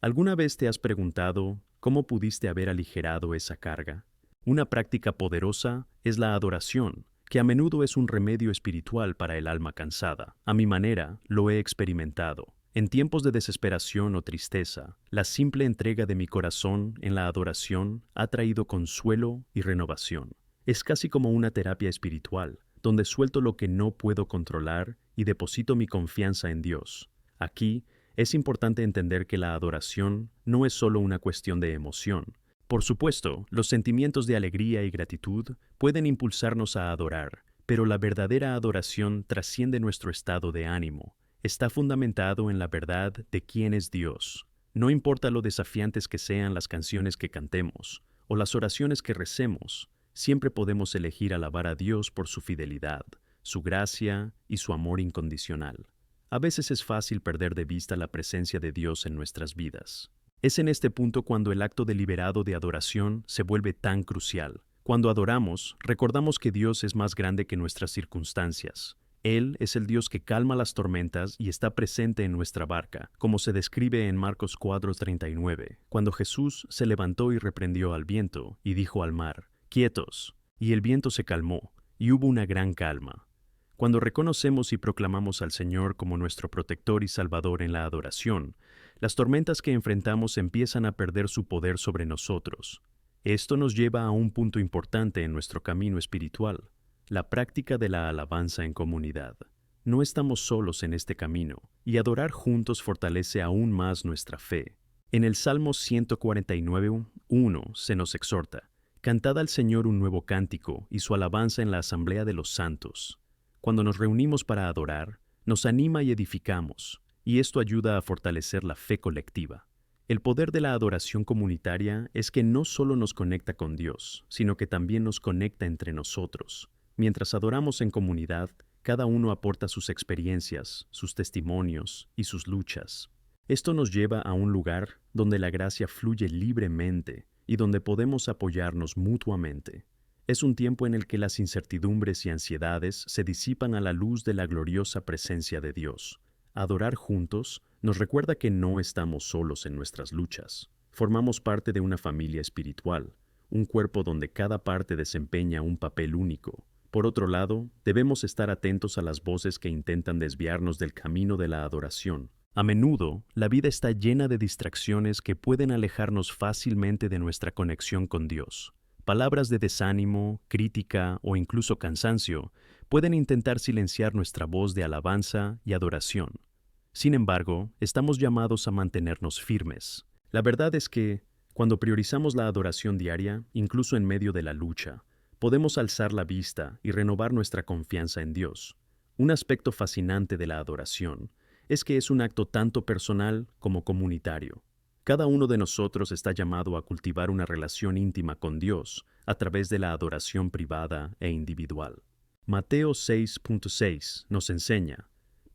¿Alguna vez te has preguntado cómo pudiste haber aligerado esa carga? Una práctica poderosa es la adoración, que a menudo es un remedio espiritual para el alma cansada. A mi manera, lo he experimentado. En tiempos de desesperación o tristeza, la simple entrega de mi corazón en la adoración ha traído consuelo y renovación. Es casi como una terapia espiritual, donde suelto lo que no puedo controlar y deposito mi confianza en Dios. Aquí, es importante entender que la adoración no es solo una cuestión de emoción. Por supuesto, los sentimientos de alegría y gratitud pueden impulsarnos a adorar, pero la verdadera adoración trasciende nuestro estado de ánimo. Está fundamentado en la verdad de quién es Dios. No importa lo desafiantes que sean las canciones que cantemos o las oraciones que recemos, siempre podemos elegir alabar a Dios por su fidelidad, su gracia y su amor incondicional. A veces es fácil perder de vista la presencia de Dios en nuestras vidas. Es en este punto cuando el acto deliberado de adoración se vuelve tan crucial. Cuando adoramos, recordamos que Dios es más grande que nuestras circunstancias. Él es el Dios que calma las tormentas y está presente en nuestra barca, como se describe en Marcos 4:39, cuando Jesús se levantó y reprendió al viento y dijo al mar: «Quietos», y el viento se calmó, y hubo una gran calma. Cuando reconocemos y proclamamos al Señor como nuestro protector y salvador en la adoración, las tormentas que enfrentamos empiezan a perder su poder sobre nosotros. Esto nos lleva a un punto importante en nuestro camino espiritual: la práctica de la alabanza en comunidad. No estamos solos en este camino, y adorar juntos fortalece aún más nuestra fe. En el Salmo 149:1 se nos exhorta: «Cantad al Señor un nuevo cántico y su alabanza en la asamblea de los santos». Cuando nos reunimos para adorar, nos anima y edificamos, y esto ayuda a fortalecer la fe colectiva. El poder de la adoración comunitaria es que no solo nos conecta con Dios, sino que también nos conecta entre nosotros. Mientras adoramos en comunidad, cada uno aporta sus experiencias, sus testimonios y sus luchas. Esto nos lleva a un lugar donde la gracia fluye libremente y donde podemos apoyarnos mutuamente. Es un tiempo en el que las incertidumbres y ansiedades se disipan a la luz de la gloriosa presencia de Dios. Adorar juntos nos recuerda que no estamos solos en nuestras luchas. Formamos parte de una familia espiritual, un cuerpo donde cada parte desempeña un papel único. Por otro lado, debemos estar atentos a las voces que intentan desviarnos del camino de la adoración. A menudo, la vida está llena de distracciones que pueden alejarnos fácilmente de nuestra conexión con Dios. Palabras de desánimo, crítica o incluso cansancio pueden intentar silenciar nuestra voz de alabanza y adoración. Sin embargo, estamos llamados a mantenernos firmes. La verdad es que, cuando priorizamos la adoración diaria, incluso en medio de la lucha, podemos alzar la vista y renovar nuestra confianza en Dios. Un aspecto fascinante de la adoración es que es un acto tanto personal como comunitario. Cada uno de nosotros está llamado a cultivar una relación íntima con Dios a través de la adoración privada e individual. Mateo 6.6 nos enseña: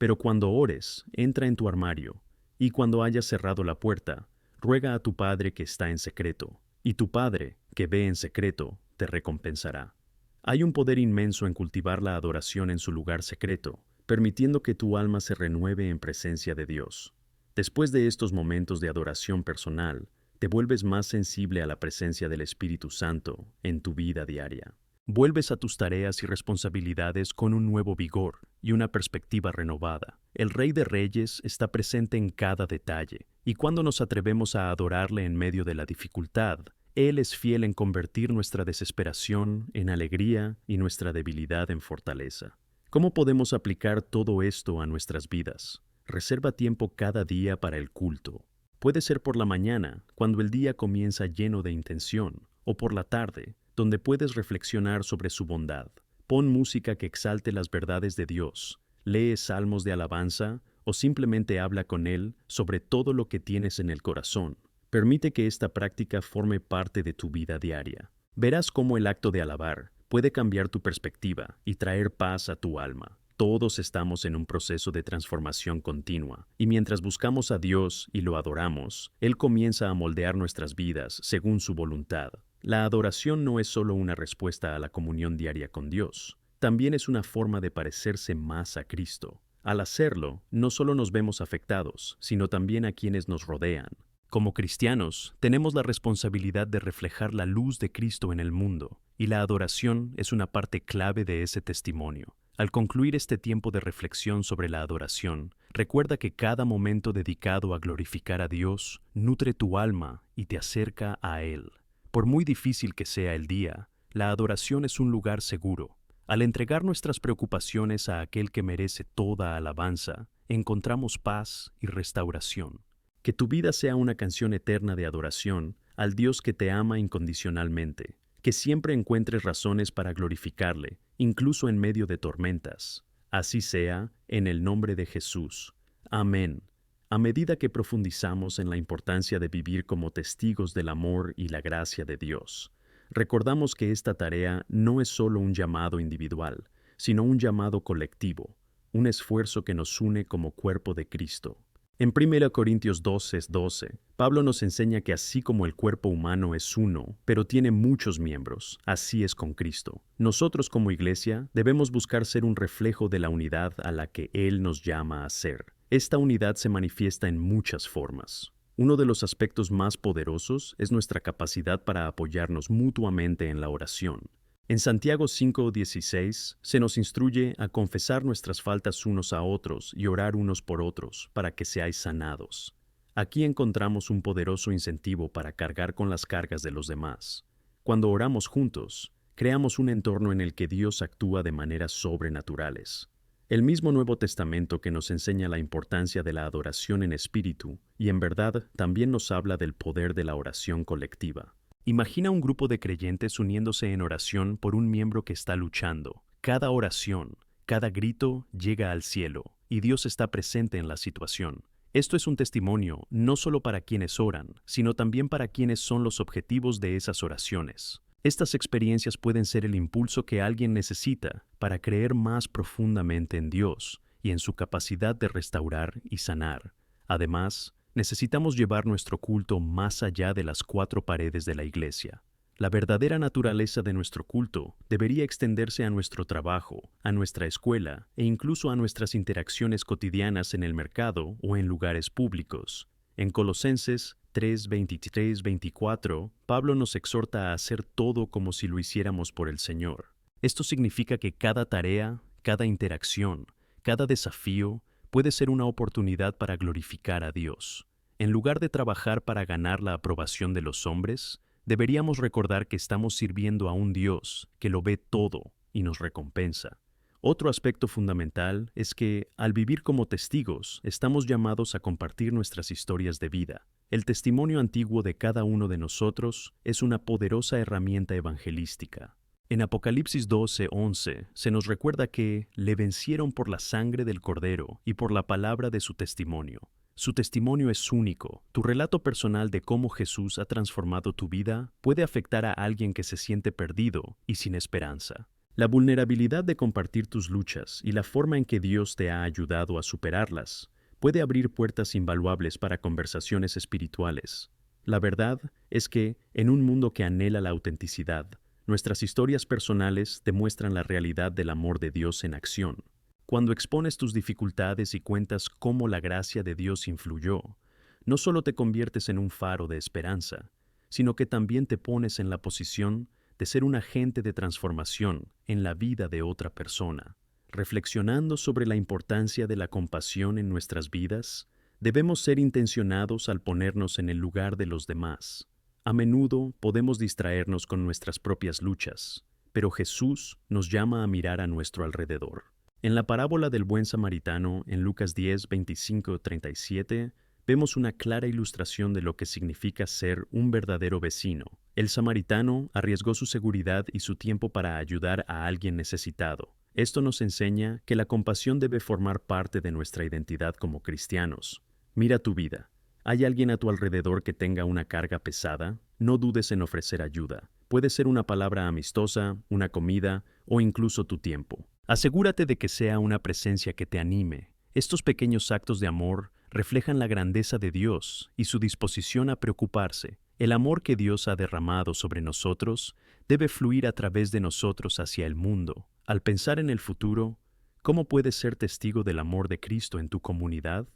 pero cuando ores, entra en tu armario, y cuando hayas cerrado la puerta, ruega a tu Padre que está en secreto, y tu Padre, que ve en secreto, te recompensará. Hay un poder inmenso en cultivar la adoración en su lugar secreto, permitiendo que tu alma se renueve en presencia de Dios. Después de estos momentos de adoración personal, te vuelves más sensible a la presencia del Espíritu Santo en tu vida diaria. Vuelves a tus tareas y responsabilidades con un nuevo vigor y una perspectiva renovada. El Rey de Reyes está presente en cada detalle, y cuando nos atrevemos a adorarle en medio de la dificultad, Él es fiel en convertir nuestra desesperación en alegría y nuestra debilidad en fortaleza. ¿Cómo podemos aplicar todo esto a nuestras vidas? Reserva tiempo cada día para el culto. Puede ser por la mañana, cuando el día comienza lleno de intención, o por la tarde, donde puedes reflexionar sobre su bondad. Pon música que exalte las verdades de Dios, lee salmos de alabanza o simplemente habla con Él sobre todo lo que tienes en el corazón. Permite que esta práctica forme parte de tu vida diaria. Verás cómo el acto de alabar puede cambiar tu perspectiva y traer paz a tu alma. Todos estamos en un proceso de transformación continua, y mientras buscamos a Dios y lo adoramos, Él comienza a moldear nuestras vidas según su voluntad. La adoración no es solo una respuesta a la comunión diaria con Dios, también es una forma de parecerse más a Cristo. Al hacerlo, no solo nos vemos afectados, sino también a quienes nos rodean. Como cristianos, tenemos la responsabilidad de reflejar la luz de Cristo en el mundo, y la adoración es una parte clave de ese testimonio. Al concluir este tiempo de reflexión sobre la adoración, recuerda que cada momento dedicado a glorificar a Dios nutre tu alma y te acerca a Él. Por muy difícil que sea el día, la adoración es un lugar seguro. Al entregar nuestras preocupaciones a aquel que merece toda alabanza, encontramos paz y restauración. Que tu vida sea una canción eterna de adoración al Dios que te ama incondicionalmente. Que siempre encuentres razones para glorificarle, incluso en medio de tormentas. Así sea, en el nombre de Jesús. Amén. A medida que profundizamos en la importancia de vivir como testigos del amor y la gracia de Dios, recordamos que esta tarea no es solo un llamado individual, sino un llamado colectivo, un esfuerzo que nos une como cuerpo de Cristo. En 1 Corintios 12:12, Pablo nos enseña que así como el cuerpo humano es uno, pero tiene muchos miembros, así es con Cristo. Nosotros como iglesia debemos buscar ser un reflejo de la unidad a la que Él nos llama a ser. Esta unidad se manifiesta en muchas formas. Uno de los aspectos más poderosos es nuestra capacidad para apoyarnos mutuamente en la oración. En Santiago 5:16 se nos instruye a confesar nuestras faltas unos a otros y orar unos por otros para que seáis sanados. Aquí encontramos un poderoso incentivo para cargar con las cargas de los demás. Cuando oramos juntos, creamos un entorno en el que Dios actúa de maneras sobrenaturales. El mismo Nuevo Testamento que nos enseña la importancia de la adoración en espíritu y en verdad también nos habla del poder de la oración colectiva. Imagina un grupo de creyentes uniéndose en oración por un miembro que está luchando. Cada oración, cada grito llega al cielo, y Dios está presente en la situación. Esto es un testimonio no solo para quienes oran, sino también para quienes son los objetivos de esas oraciones. Estas experiencias pueden ser el impulso que alguien necesita para creer más profundamente en Dios y en su capacidad de restaurar y sanar. Además, necesitamos llevar nuestro culto más allá de las cuatro paredes de la iglesia. La verdadera naturaleza de nuestro culto debería extenderse a nuestro trabajo, a nuestra escuela e incluso a nuestras interacciones cotidianas en el mercado o en lugares públicos. En Colosenses 3:23-24, Pablo nos exhorta a hacer todo como si lo hiciéramos por el Señor. Esto significa que cada tarea, cada interacción, cada desafío puede ser una oportunidad para glorificar a Dios. En lugar de trabajar para ganar la aprobación de los hombres, deberíamos recordar que estamos sirviendo a un Dios que lo ve todo y nos recompensa. Otro aspecto fundamental es que, al vivir como testigos, estamos llamados a compartir nuestras historias de vida. El testimonio antiguo de cada uno de nosotros es una poderosa herramienta evangelística. En Apocalipsis 12:11 se nos recuerda que le vencieron por la sangre del Cordero y por la palabra de su testimonio. Su testimonio es único. Tu relato personal de cómo Jesús ha transformado tu vida puede afectar a alguien que se siente perdido y sin esperanza. La vulnerabilidad de compartir tus luchas y la forma en que Dios te ha ayudado a superarlas puede abrir puertas invaluables para conversaciones espirituales. La verdad es que, en un mundo que anhela la autenticidad, nuestras historias personales demuestran la realidad del amor de Dios en acción. Cuando expones tus dificultades y cuentas cómo la gracia de Dios influyó, no solo te conviertes en un faro de esperanza, sino que también te pones en la posición de ser un agente de transformación en la vida de otra persona. Reflexionando sobre la importancia de la compasión en nuestras vidas, debemos ser intencionados al ponernos en el lugar de los demás. A menudo podemos distraernos con nuestras propias luchas, pero Jesús nos llama a mirar a nuestro alrededor. En la parábola del buen samaritano, en Lucas 10:25-37, vemos una clara ilustración de lo que significa ser un verdadero vecino. El samaritano arriesgó su seguridad y su tiempo para ayudar a alguien necesitado. Esto nos enseña que la compasión debe formar parte de nuestra identidad como cristianos. Mira tu vida. ¿Hay alguien a tu alrededor que tenga una carga pesada? No dudes en ofrecer ayuda. Puede ser una palabra amistosa, una comida o incluso tu tiempo. Asegúrate de que sea una presencia que te anime. Estos pequeños actos de amor reflejan la grandeza de Dios y su disposición a preocuparse. El amor que Dios ha derramado sobre nosotros debe fluir a través de nosotros hacia el mundo. Al pensar en el futuro, ¿cómo puedes ser testigo del amor de Cristo en tu comunidad?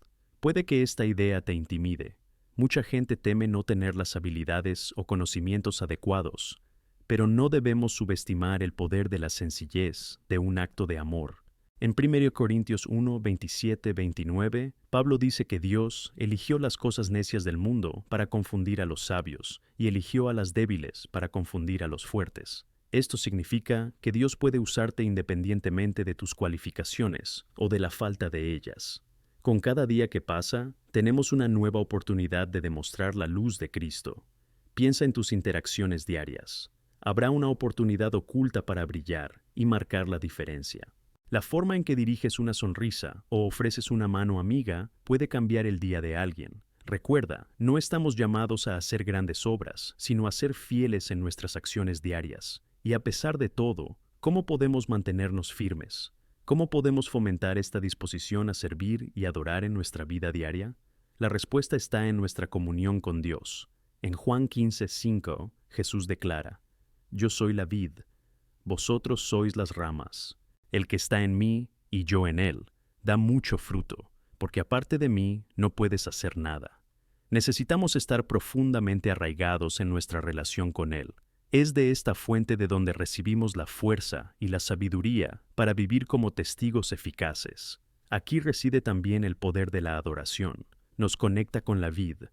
Puede que esta idea te intimide. Mucha gente teme no tener las habilidades o conocimientos adecuados, pero no debemos subestimar el poder de la sencillez de un acto de amor. En 1 Corintios 1:27-29, Pablo dice que Dios eligió las cosas necias del mundo para confundir a los sabios y eligió a las débiles para confundir a los fuertes. Esto significa que Dios puede usarte independientemente de tus cualificaciones o de la falta de ellas. Con cada día que pasa, tenemos una nueva oportunidad de demostrar la luz de Cristo. Piensa en tus interacciones diarias. Habrá una oportunidad oculta para brillar y marcar la diferencia. La forma en que diriges una sonrisa o ofreces una mano amiga puede cambiar el día de alguien. Recuerda, no estamos llamados a hacer grandes obras, sino a ser fieles en nuestras acciones diarias. Y a pesar de todo, ¿cómo podemos mantenernos firmes? ¿Cómo podemos fomentar esta disposición a servir y adorar en nuestra vida diaria? La respuesta está en nuestra comunión con Dios. En Juan 15:5, Jesús declara: Yo soy la vid, vosotros sois las ramas. El que está en mí y yo en él, da mucho fruto, porque aparte de mí no puedes hacer nada. Necesitamos estar profundamente arraigados en nuestra relación con Él. Es de esta fuente de donde recibimos la fuerza y la sabiduría para vivir como testigos eficaces. Aquí reside también el poder de la adoración. Nos conecta con la vid.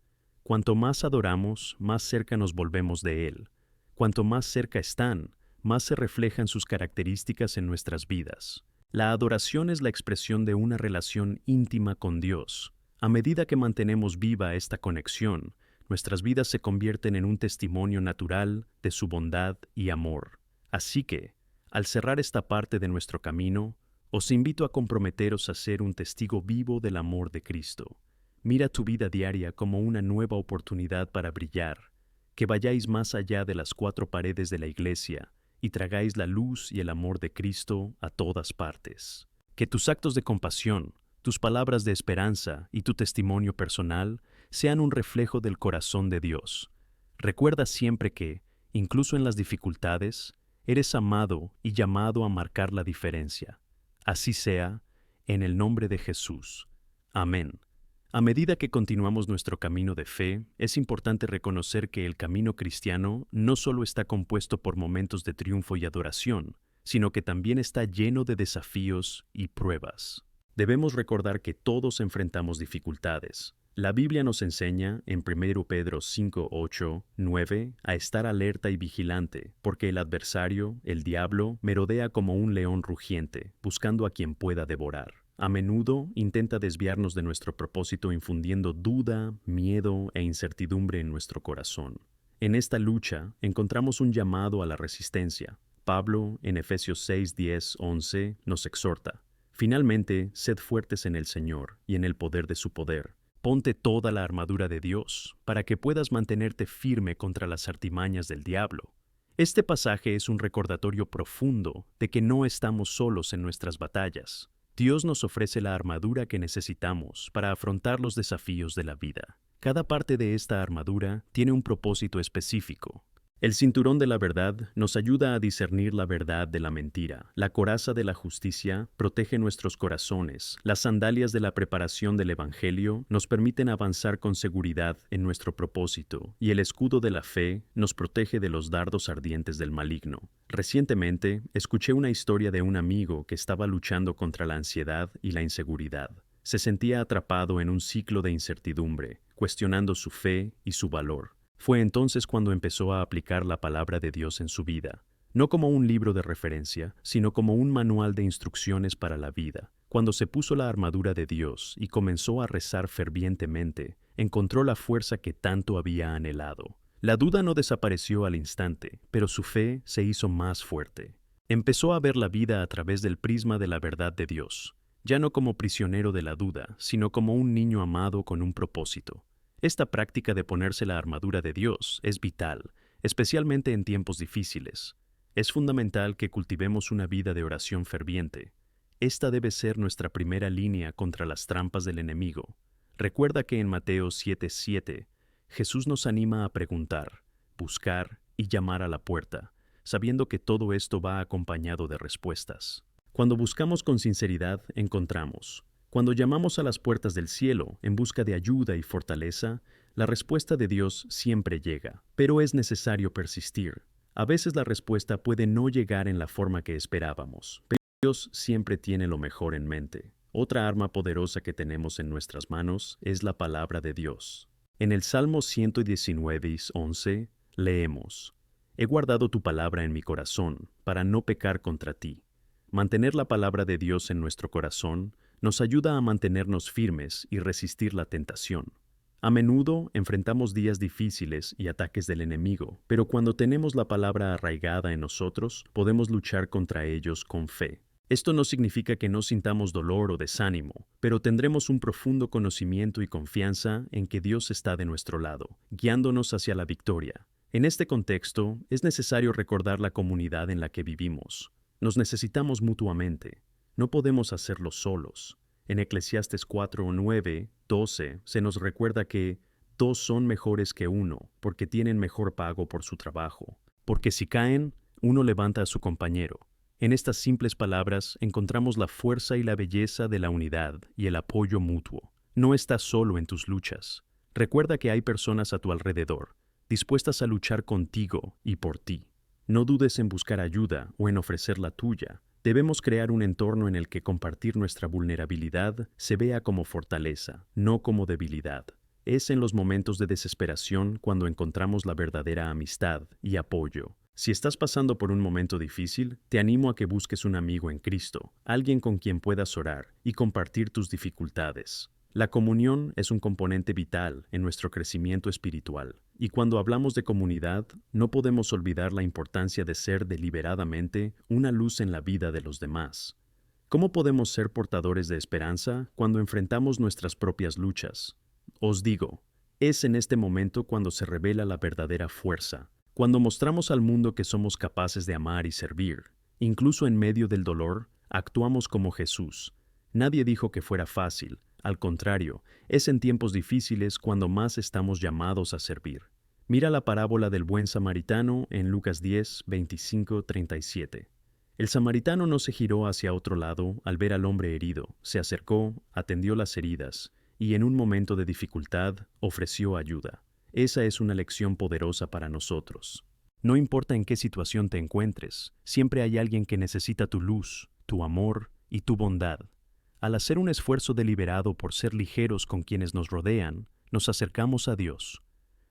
Cuanto más adoramos, más cerca nos volvemos de Él. Cuanto más cerca están, más se reflejan sus características en nuestras vidas. La adoración es la expresión de una relación íntima con Dios. A medida que mantenemos viva esta conexión, nuestras vidas se convierten en un testimonio natural de su bondad y amor. Así que, al cerrar esta parte de nuestro camino, Os invito a comprometeros a ser un testigo vivo del amor de Cristo. Mira tu vida diaria como una nueva oportunidad para brillar, que vayáis más allá de las cuatro paredes de la iglesia y tragáis la luz y el amor de Cristo a todas partes. Que tus actos de compasión, tus palabras de esperanza y tu testimonio personal sean un reflejo del corazón de Dios. Recuerda siempre que, incluso en las dificultades, eres amado y llamado a marcar la diferencia. Así sea, en el nombre de Jesús. Amén. A medida que continuamos nuestro camino de fe, es importante reconocer que el camino cristiano no solo está compuesto por momentos de triunfo y adoración, sino que también está lleno de desafíos y pruebas. Debemos recordar que todos enfrentamos dificultades. La Biblia nos enseña, en 1 Pedro 5, 8, 9, a estar alerta y vigilante, porque el adversario, el diablo, merodea como un león rugiente, buscando a quien pueda devorar. A menudo intenta desviarnos de nuestro propósito infundiendo duda, miedo e incertidumbre en nuestro corazón. En esta lucha encontramos un llamado a la resistencia. Pablo, en Efesios 6, 10, 11, nos exhorta: finalmente, sed fuertes en el Señor y en el poder de su poder. Ponte toda la armadura de Dios para que puedas mantenerte firme contra las artimañas del diablo. Este pasaje es un recordatorio profundo de que no estamos solos en nuestras batallas. Dios nos ofrece la armadura que necesitamos para afrontar los desafíos de la vida. Cada parte de esta armadura tiene un propósito específico. El cinturón de la verdad nos ayuda a discernir la verdad de la mentira. La coraza de la justicia protege nuestros corazones. Las sandalias de la preparación del Evangelio nos permiten avanzar con seguridad en nuestro propósito. Y el escudo de la fe nos protege de los dardos ardientes del maligno. Recientemente, escuché una historia de un amigo que estaba luchando contra la ansiedad y la inseguridad. Se sentía atrapado en un ciclo de incertidumbre, cuestionando su fe y su valor. Fue entonces cuando empezó a aplicar la palabra de Dios en su vida, no como un libro de referencia, sino como un manual de instrucciones para la vida. Cuando se puso la armadura de Dios y comenzó a rezar fervientemente, encontró la fuerza que tanto había anhelado. La duda no desapareció al instante, pero su fe se hizo más fuerte. Empezó a ver la vida a través del prisma de la verdad de Dios, ya no como prisionero de la duda, sino como un niño amado con un propósito. Esta práctica de ponerse la armadura de Dios es vital, especialmente en tiempos difíciles. Es fundamental que cultivemos una vida de oración ferviente. Esta debe ser nuestra primera línea contra las trampas del enemigo. Recuerda que en Mateo 7:7, Jesús nos anima a preguntar, buscar y llamar a la puerta, sabiendo que todo esto va acompañado de respuestas. Cuando buscamos con sinceridad, encontramos. Cuando llamamos a las puertas del cielo en busca de ayuda y fortaleza, la respuesta de Dios siempre llega, pero es necesario persistir. A veces la respuesta puede no llegar en la forma que esperábamos, pero Dios siempre tiene lo mejor en mente. Otra arma poderosa que tenemos en nuestras manos es la palabra de Dios. En el Salmo 119:11 leemos: He guardado tu palabra en mi corazón para no pecar contra ti. Mantener la palabra de Dios en nuestro corazón nos ayuda a mantenernos firmes y resistir la tentación. A menudo enfrentamos días difíciles y ataques del enemigo, pero cuando tenemos la palabra arraigada en nosotros, podemos luchar contra ellos con fe. Esto no significa que no sintamos dolor o desánimo, pero tendremos un profundo conocimiento y confianza en que Dios está de nuestro lado, guiándonos hacia la victoria. En este contexto, es necesario recordar la comunidad en la que vivimos. Nos necesitamos mutuamente. No podemos hacerlo solos. En Eclesiastes 4:9, 12 se nos recuerda que dos son mejores que uno, porque tienen mejor pago por su trabajo. Porque si caen, uno levanta a su compañero. En estas simples palabras encontramos la fuerza y la belleza de la unidad y el apoyo mutuo. No estás solo en tus luchas. Recuerda que hay personas a tu alrededor, dispuestas a luchar contigo y por ti. No dudes en buscar ayuda o en ofrecer la tuya. Debemos crear un entorno en el que compartir nuestra vulnerabilidad se vea como fortaleza, no como debilidad. Es en los momentos de desesperación cuando encontramos la verdadera amistad y apoyo. Si estás pasando por un momento difícil, te animo a que busques un amigo en Cristo, alguien con quien puedas orar y compartir tus dificultades. La comunión es un componente vital en nuestro crecimiento espiritual, y cuando hablamos de comunidad, no podemos olvidar la importancia de ser deliberadamente una luz en la vida de los demás. ¿Cómo podemos ser portadores de esperanza cuando enfrentamos nuestras propias luchas? Os digo, es en este momento cuando se revela la verdadera fuerza, cuando mostramos al mundo que somos capaces de amar y servir. Incluso en medio del dolor, actuamos como Jesús. Nadie dijo que fuera fácil, al contrario, es en tiempos difíciles cuando más estamos llamados a servir. Mira la parábola del buen samaritano en Lucas 10, 25-37. El samaritano no se giró hacia otro lado al ver al hombre herido, se acercó, atendió las heridas y en un momento de dificultad ofreció ayuda. Esa es una lección poderosa para nosotros. No importa en qué situación te encuentres, siempre hay alguien que necesita tu luz, tu amor y tu bondad. Al hacer un esfuerzo deliberado por ser ligeros con quienes nos rodean, nos acercamos a Dios.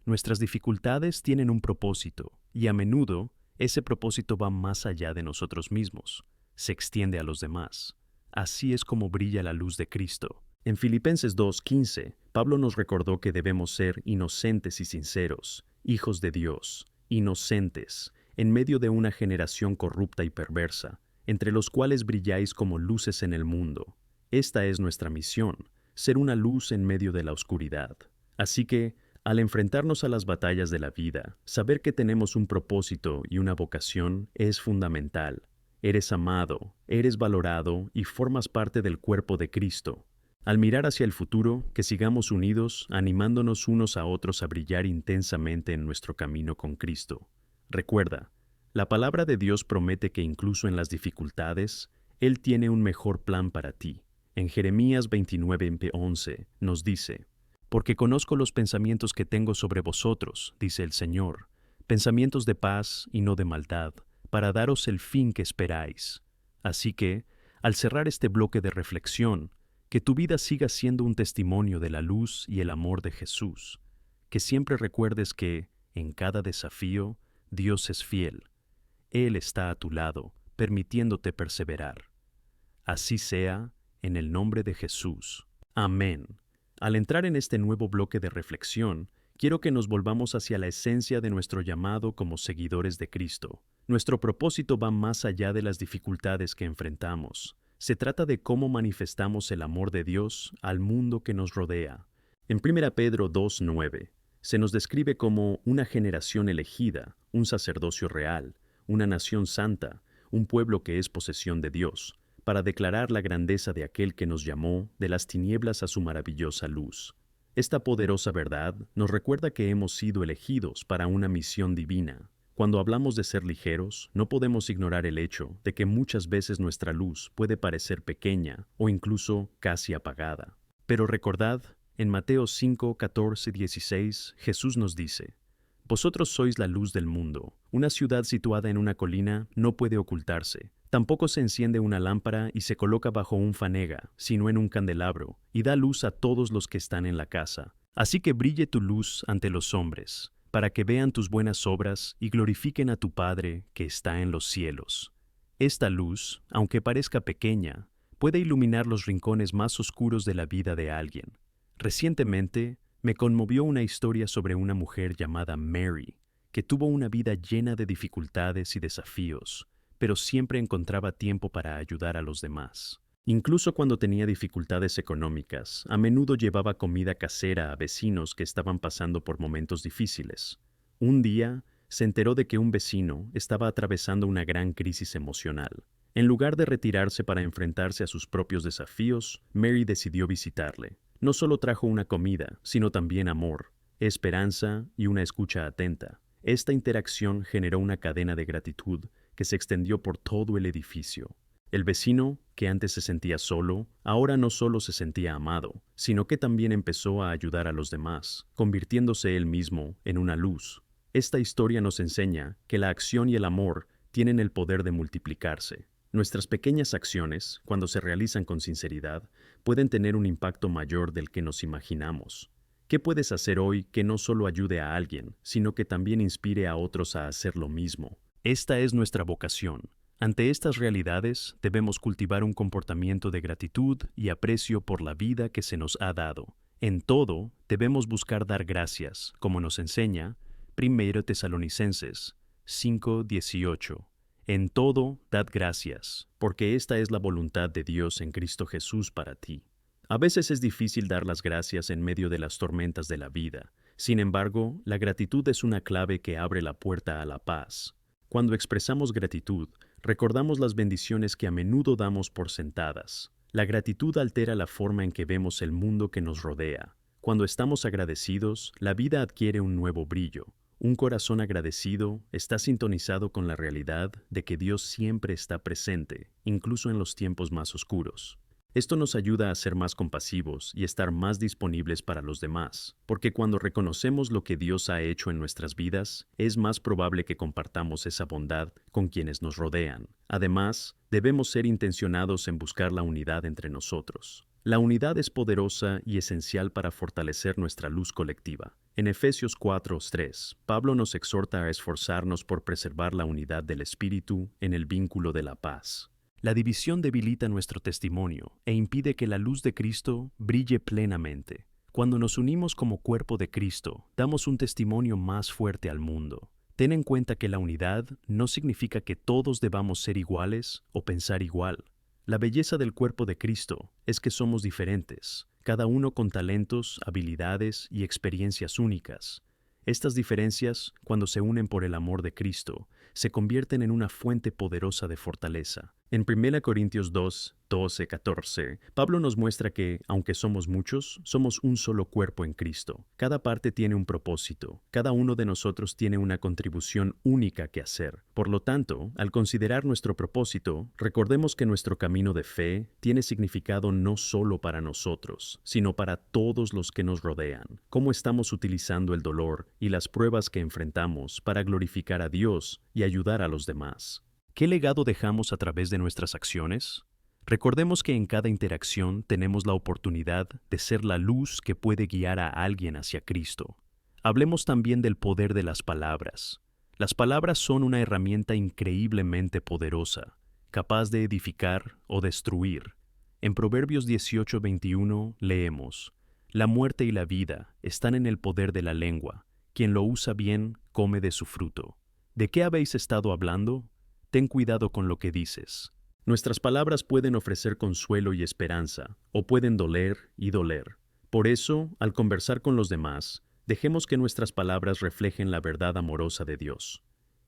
Nuestras dificultades tienen un propósito, y a menudo ese propósito va más allá de nosotros mismos, se extiende a los demás. Así es como brilla la luz de Cristo. En Filipenses 2:15, Pablo nos recordó que debemos ser inocentes y sinceros, hijos de Dios, inocentes, en medio de una generación corrupta y perversa, entre los cuales brilláis como luces en el mundo. Esta es nuestra misión, ser una luz en medio de la oscuridad. Así que, al enfrentarnos a las batallas de la vida, saber que tenemos un propósito y una vocación es fundamental. Eres amado, eres valorado y formas parte del cuerpo de Cristo. Al mirar hacia el futuro, que sigamos unidos, animándonos unos a otros a brillar intensamente en nuestro camino con Cristo. Recuerda, la palabra de Dios promete que incluso en las dificultades, Él tiene un mejor plan para ti. En Jeremías 29:11 nos dice: porque conozco los pensamientos que tengo sobre vosotros, dice el Señor, pensamientos de paz y no de maldad, para daros el fin que esperáis. Así que, al cerrar este bloque de reflexión, que tu vida siga siendo un testimonio de la luz y el amor de Jesús. Que siempre recuerdes que, en cada desafío, Dios es fiel. Él está a tu lado, permitiéndote perseverar. Así sea, en el nombre de Jesús. Amén. Al entrar en este nuevo bloque de reflexión, quiero que nos volvamos hacia la esencia de nuestro llamado como seguidores de Cristo. Nuestro propósito va más allá de las dificultades que enfrentamos. Se trata de cómo manifestamos el amor de Dios al mundo que nos rodea. En 1 Pedro 2:9, se nos describe como una generación elegida, un sacerdocio real, una nación santa, un pueblo que es posesión de Dios, para declarar la grandeza de aquel que nos llamó de las tinieblas a su maravillosa luz. Esta poderosa verdad nos recuerda que hemos sido elegidos para una misión divina. Cuando hablamos de ser ligeros, no podemos ignorar el hecho de que muchas veces nuestra luz puede parecer pequeña o incluso casi apagada. Pero recordad, en Mateo 5, 14, 16, Jesús nos dice: vosotros sois la luz del mundo. Una ciudad situada en una colina no puede ocultarse. Tampoco se enciende una lámpara y se coloca bajo un fanega, sino en un candelabro, y da luz a todos los que están en la casa. Así que brille tu luz ante los hombres, para que vean tus buenas obras y glorifiquen a tu Padre que está en los cielos. Esta luz, aunque parezca pequeña, puede iluminar los rincones más oscuros de la vida de alguien. Recientemente, me conmovió una historia sobre una mujer llamada Mary, que tuvo una vida llena de dificultades y desafíos, pero siempre encontraba tiempo para ayudar a los demás. Incluso cuando tenía dificultades económicas, a menudo llevaba comida casera a vecinos que estaban pasando por momentos difíciles. Un día, se enteró de que un vecino estaba atravesando una gran crisis emocional. En lugar de retirarse para enfrentarse a sus propios desafíos, Mary decidió visitarle. No solo trajo una comida, sino también amor, esperanza y una escucha atenta. Esta interacción generó una cadena de gratitud que se extendió por todo el edificio. El vecino, que antes se sentía solo, ahora no solo se sentía amado, sino que también empezó a ayudar a los demás, convirtiéndose él mismo en una luz. Esta historia nos enseña que la acción y el amor tienen el poder de multiplicarse. Nuestras pequeñas acciones, cuando se realizan con sinceridad, pueden tener un impacto mayor del que nos imaginamos. ¿Qué puedes hacer hoy que no solo ayude a alguien, sino que también inspire a otros a hacer lo mismo? Esta es nuestra vocación. Ante estas realidades, debemos cultivar un comportamiento de gratitud y aprecio por la vida que se nos ha dado. En todo, debemos buscar dar gracias, como nos enseña 1 Tesalonicenses 5:18. En todo, dad gracias, porque esta es la voluntad de Dios en Cristo Jesús para ti. A veces es difícil dar las gracias en medio de las tormentas de la vida. Sin embargo, la gratitud es una clave que abre la puerta a la paz. Cuando expresamos gratitud, recordamos las bendiciones que a menudo damos por sentadas. La gratitud altera la forma en que vemos el mundo que nos rodea. Cuando estamos agradecidos, la vida adquiere un nuevo brillo. Un corazón agradecido está sintonizado con la realidad de que Dios siempre está presente, incluso en los tiempos más oscuros. Esto nos ayuda a ser más compasivos y estar más disponibles para los demás, porque cuando reconocemos lo que Dios ha hecho en nuestras vidas, es más probable que compartamos esa bondad con quienes nos rodean. Además, debemos ser intencionados en buscar la unidad entre nosotros. La unidad es poderosa y esencial para fortalecer nuestra luz colectiva. En Efesios 4:3, Pablo nos exhorta a esforzarnos por preservar la unidad del Espíritu en el vínculo de la paz. La división debilita nuestro testimonio e impide que la luz de Cristo brille plenamente. Cuando nos unimos como cuerpo de Cristo, damos un testimonio más fuerte al mundo. Ten en cuenta que la unidad no significa que todos debamos ser iguales o pensar igual. La belleza del cuerpo de Cristo es que somos diferentes, cada uno con talentos, habilidades y experiencias únicas. Estas diferencias, cuando se unen por el amor de Cristo, se convierten en una fuente poderosa de fortaleza. En 1 Corintios 2:12-14, Pablo nos muestra que, aunque somos muchos, somos un solo cuerpo en Cristo. Cada parte tiene un propósito. Cada uno de nosotros tiene una contribución única que hacer. Por lo tanto, al considerar nuestro propósito, recordemos que nuestro camino de fe tiene significado no solo para nosotros, sino para todos los que nos rodean. ¿Cómo estamos utilizando el dolor y las pruebas que enfrentamos para glorificar a Dios y ayudar a los demás? ¿Qué legado dejamos a través de nuestras acciones? Recordemos que en cada interacción tenemos la oportunidad de ser la luz que puede guiar a alguien hacia Cristo. Hablemos también del poder de las palabras. Las palabras son una herramienta increíblemente poderosa, capaz de edificar o destruir. En Proverbios 18:21 leemos: La muerte y la vida están en el poder de la lengua. Quien lo usa bien, come de su fruto. ¿De qué habéis estado hablando? Ten cuidado con lo que dices. Nuestras palabras pueden ofrecer consuelo y esperanza, o pueden doler y doler. Por eso, al conversar con los demás, dejemos que nuestras palabras reflejen la verdad amorosa de Dios.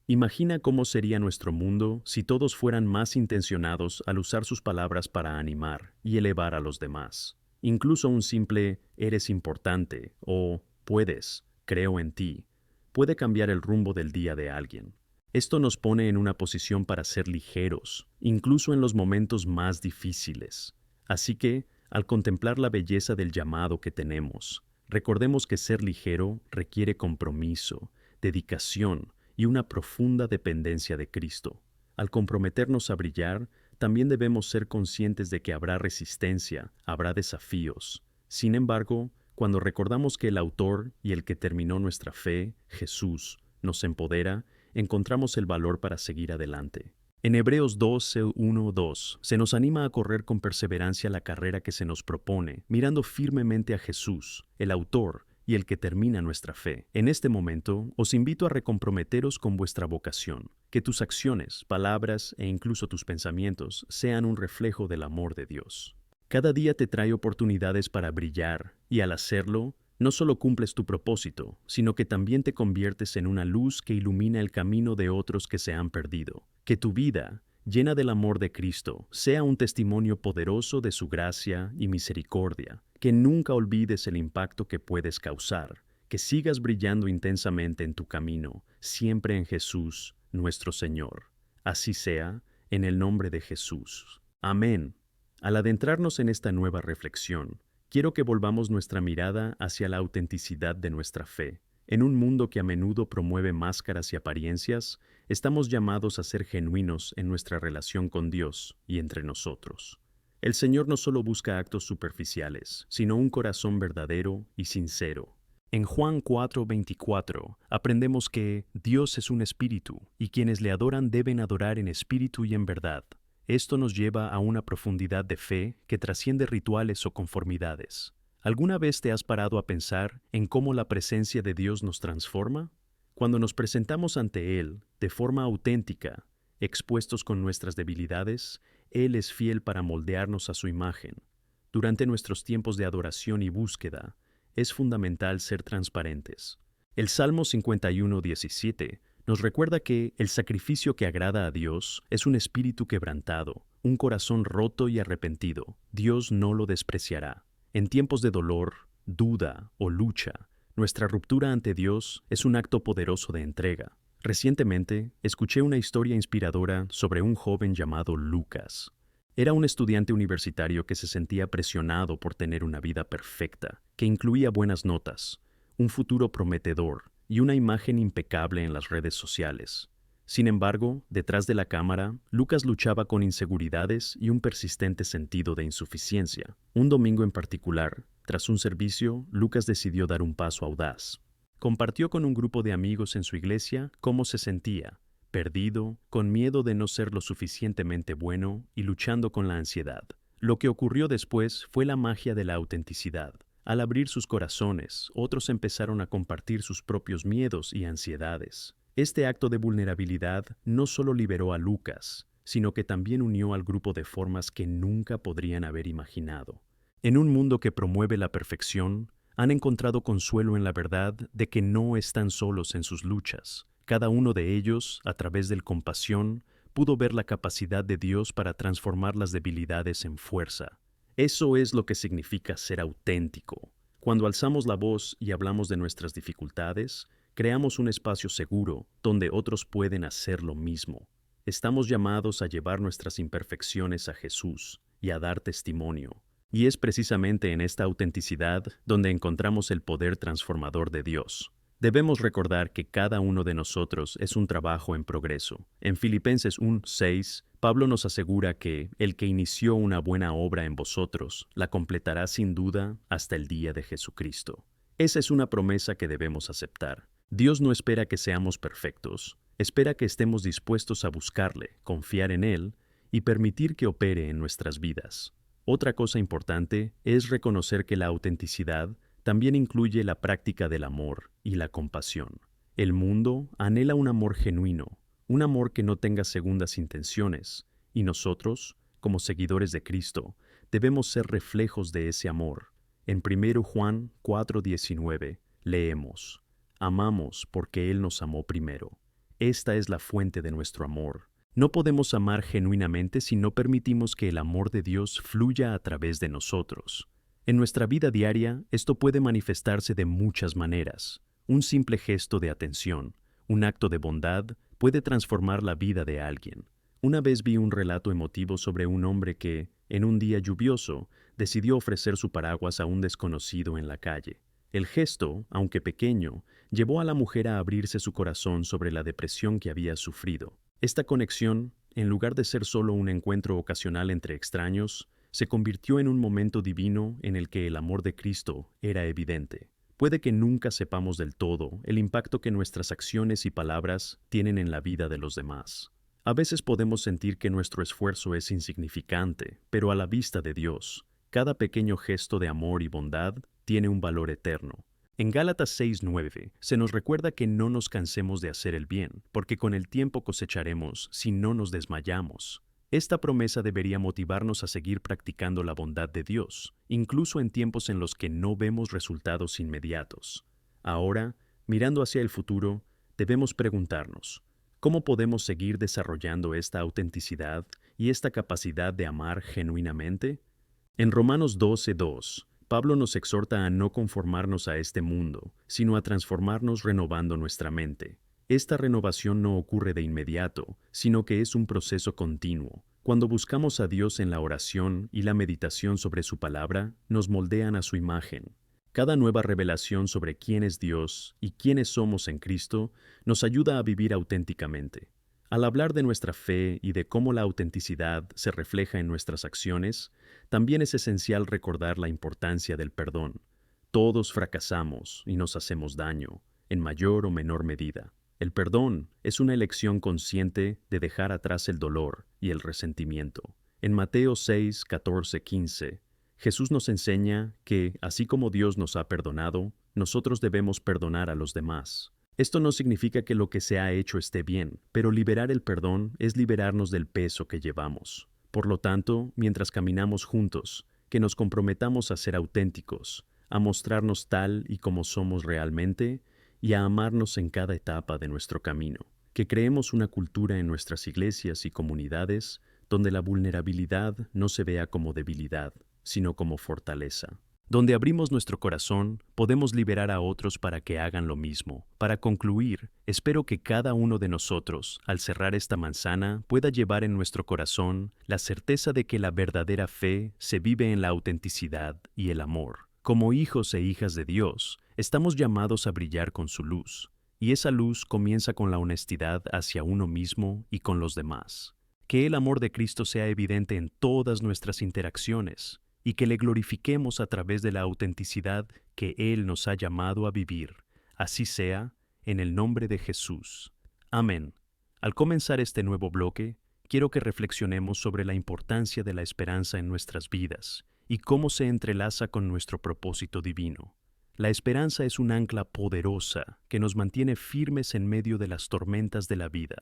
Imagina cómo sería nuestro mundo si todos fueran más intencionados al usar sus palabras para animar y elevar a los demás. Incluso un simple "eres importante" o "puedes, creo en ti" puede cambiar el rumbo del día de alguien. Esto nos pone en una posición para ser ligeros, incluso en los momentos más difíciles. Así que, al contemplar la belleza del llamado que tenemos, recordemos que ser ligero requiere compromiso, dedicación y una profunda dependencia de Cristo. Al comprometernos a brillar, también debemos ser conscientes de que habrá resistencia, habrá desafíos. Sin embargo, cuando recordamos que el autor y el que terminó nuestra fe, Jesús, nos empodera, encontramos el valor para seguir adelante. En Hebreos 12:1-2 se nos anima a correr con perseverancia la carrera que se nos propone, mirando firmemente a Jesús, el autor y el que termina nuestra fe. En este momento, os invito a recomprometeros con vuestra vocación, que tus acciones, palabras e incluso tus pensamientos sean un reflejo del amor de Dios. Cada día te trae oportunidades para brillar, y al hacerlo, no solo cumples tu propósito, sino que también te conviertes en una luz que ilumina el camino de otros que se han perdido. Que tu vida, llena del amor de Cristo, sea un testimonio poderoso de su gracia y misericordia. Que nunca olvides el impacto que puedes causar. Que sigas brillando intensamente en tu camino, siempre en Jesús, nuestro Señor. Así sea, en el nombre de Jesús. Amén. Al adentrarnos en esta nueva reflexión, quiero que volvamos nuestra mirada hacia la autenticidad de nuestra fe. En un mundo que a menudo promueve máscaras y apariencias, estamos llamados a ser genuinos en nuestra relación con Dios y entre nosotros. El Señor no solo busca actos superficiales, sino un corazón verdadero y sincero. En Juan 4:24 aprendemos que Dios es un espíritu, y quienes le adoran deben adorar en espíritu y en verdad. Esto nos lleva a una profundidad de fe que trasciende rituales o conformidades. ¿Alguna vez te has parado a pensar en cómo la presencia de Dios nos transforma? Cuando nos presentamos ante Él de forma auténtica, expuestos con nuestras debilidades, Él es fiel para moldearnos a su imagen. Durante nuestros tiempos de adoración y búsqueda, es fundamental ser transparentes. El Salmo 51:17 nos recuerda que el sacrificio que agrada a Dios es un espíritu quebrantado, un corazón roto y arrepentido. Dios no lo despreciará. En tiempos de dolor, duda o lucha, nuestra ruptura ante Dios es un acto poderoso de entrega. Recientemente, escuché una historia inspiradora sobre un joven llamado Lucas. Era un estudiante universitario que se sentía presionado por tener una vida perfecta, que incluía buenas notas, un futuro prometedor y una imagen impecable en las redes sociales. Sin embargo, detrás de la cámara, Lucas luchaba con inseguridades y un persistente sentido de insuficiencia. Un domingo en particular, tras un servicio, Lucas decidió dar un paso audaz. Compartió con un grupo de amigos en su iglesia cómo se sentía, perdido, con miedo de no ser lo suficientemente bueno y luchando con la ansiedad. Lo que ocurrió después fue la magia de la autenticidad. Al abrir sus corazones, otros empezaron a compartir sus propios miedos y ansiedades. Este acto de vulnerabilidad no solo liberó a Lucas, sino que también unió al grupo de formas que nunca podrían haber imaginado. En un mundo que promueve la perfección, han encontrado consuelo en la verdad de que no están solos en sus luchas. Cada uno de ellos, a través del compasión, pudo ver la capacidad de Dios para transformar las debilidades en fuerza. Eso es lo que significa ser auténtico. Cuando alzamos la voz y hablamos de nuestras dificultades, creamos un espacio seguro donde otros pueden hacer lo mismo. Estamos llamados a llevar nuestras imperfecciones a Jesús y a dar testimonio. Y es precisamente en esta autenticidad donde encontramos el poder transformador de Dios. Debemos recordar que cada uno de nosotros es un trabajo en progreso. En Filipenses 1:6, Pablo nos asegura que el que inició una buena obra en vosotros la completará sin duda hasta el día de Jesucristo. Esa es una promesa que debemos aceptar. Dios no espera que seamos perfectos, espera que estemos dispuestos a buscarle, confiar en Él y permitir que opere en nuestras vidas. Otra cosa importante es reconocer que la autenticidad también incluye la práctica del amor y la compasión. El mundo anhela un amor genuino, un amor que no tenga segundas intenciones, y nosotros, como seguidores de Cristo, debemos ser reflejos de ese amor. En 1 Juan 4:19 leemos: Amamos porque Él nos amó primero. Esta es la fuente de nuestro amor. No podemos amar genuinamente si no permitimos que el amor de Dios fluya a través de nosotros. En nuestra vida diaria, esto puede manifestarse de muchas maneras. Un simple gesto de atención, un acto de bondad, puede transformar la vida de alguien. Una vez vi un relato emotivo sobre un hombre que, en un día lluvioso, decidió ofrecer su paraguas a un desconocido en la calle. El gesto, aunque pequeño, llevó a la mujer a abrirse su corazón sobre la depresión que había sufrido. Esta conexión, en lugar de ser solo un encuentro ocasional entre extraños, se convirtió en un momento divino en el que el amor de Cristo era evidente. Puede que nunca sepamos del todo el impacto que nuestras acciones y palabras tienen en la vida de los demás. A veces podemos sentir que nuestro esfuerzo es insignificante, pero a la vista de Dios, cada pequeño gesto de amor y bondad tiene un valor eterno. En Gálatas 6:9 se nos recuerda que no nos cansemos de hacer el bien, porque con el tiempo cosecharemos si no nos desmayamos. Esta promesa debería motivarnos a seguir practicando la bondad de Dios, incluso en tiempos en los que no vemos resultados inmediatos. Ahora, mirando hacia el futuro, debemos preguntarnos, ¿cómo podemos seguir desarrollando esta autenticidad y esta capacidad de amar genuinamente? En Romanos 12:2, Pablo nos exhorta a no conformarnos a este mundo, sino a transformarnos renovando nuestra mente. Esta renovación no ocurre de inmediato, sino que es un proceso continuo. Cuando buscamos a Dios en la oración y la meditación sobre su palabra, nos moldean a su imagen. Cada nueva revelación sobre quién es Dios y quiénes somos en Cristo nos ayuda a vivir auténticamente. Al hablar de nuestra fe y de cómo la autenticidad se refleja en nuestras acciones, también es esencial recordar la importancia del perdón. Todos fracasamos y nos hacemos daño, en mayor o menor medida. El perdón es una elección consciente de dejar atrás el dolor y el resentimiento. En Mateo 6, 14, 15, Jesús nos enseña que, así como Dios nos ha perdonado, nosotros debemos perdonar a los demás. Esto no significa que lo que se ha hecho esté bien, pero liberar el perdón es liberarnos del peso que llevamos. Por lo tanto, mientras caminamos juntos, que nos comprometamos a ser auténticos, a mostrarnos tal y como somos realmente y a amarnos en cada etapa de nuestro camino. Que creemos una cultura en nuestras iglesias y comunidades donde la vulnerabilidad no se vea como debilidad, sino como fortaleza. Donde abrimos nuestro corazón, podemos liberar a otros para que hagan lo mismo. Para concluir, espero que cada uno de nosotros, al cerrar esta manzana, pueda llevar en nuestro corazón la certeza de que la verdadera fe se vive en la autenticidad y el amor. Como hijos e hijas de Dios, estamos llamados a brillar con su luz, y esa luz comienza con la honestidad hacia uno mismo y con los demás. Que el amor de Cristo sea evidente en todas nuestras interacciones, y que le glorifiquemos a través de la autenticidad que Él nos ha llamado a vivir. Así sea, en el nombre de Jesús. Amén. Al comenzar este nuevo bloque, quiero que reflexionemos sobre la importancia de la esperanza en nuestras vidas y cómo se entrelaza con nuestro propósito divino. La esperanza es un ancla poderosa que nos mantiene firmes en medio de las tormentas de la vida.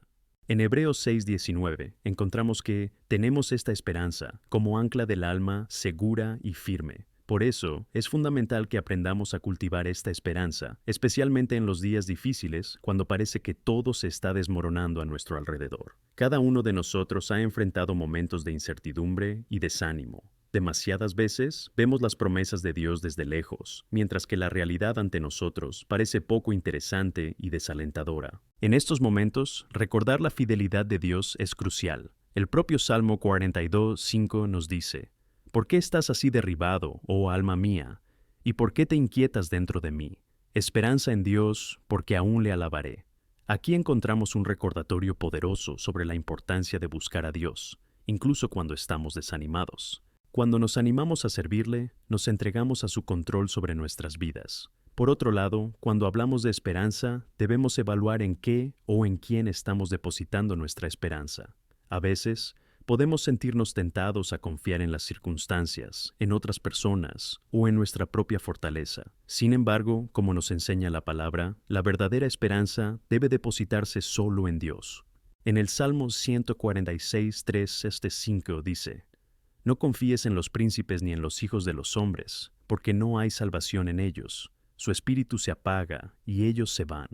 En Hebreos 6:19 encontramos que tenemos esta esperanza como ancla del alma segura y firme. Por eso, es fundamental que aprendamos a cultivar esta esperanza, especialmente en los días difíciles, cuando parece que todo se está desmoronando a nuestro alrededor. Cada uno de nosotros ha enfrentado momentos de incertidumbre y desánimo. Demasiadas veces vemos las promesas de Dios desde lejos, mientras que la realidad ante nosotros parece poco interesante y desalentadora. En estos momentos, recordar la fidelidad de Dios es crucial. El propio Salmo 42:5 nos dice: ¿Por qué estás así derribado, oh alma mía? ¿Y por qué te inquietas dentro de mí? Esperanza en Dios, porque aún le alabaré. Aquí encontramos un recordatorio poderoso sobre la importancia de buscar a Dios, incluso cuando estamos desanimados. Cuando nos animamos a servirle, nos entregamos a su control sobre nuestras vidas. Por otro lado, cuando hablamos de esperanza, debemos evaluar en qué o en quién estamos depositando nuestra esperanza. A veces, podemos sentirnos tentados a confiar en las circunstancias, en otras personas o en nuestra propia fortaleza. Sin embargo, como nos enseña la palabra, la verdadera esperanza debe depositarse solo en Dios. En el Salmo 146:3-5 dice: No confíes en los príncipes ni en los hijos de los hombres, porque no hay salvación en ellos. Su espíritu se apaga, y ellos se van.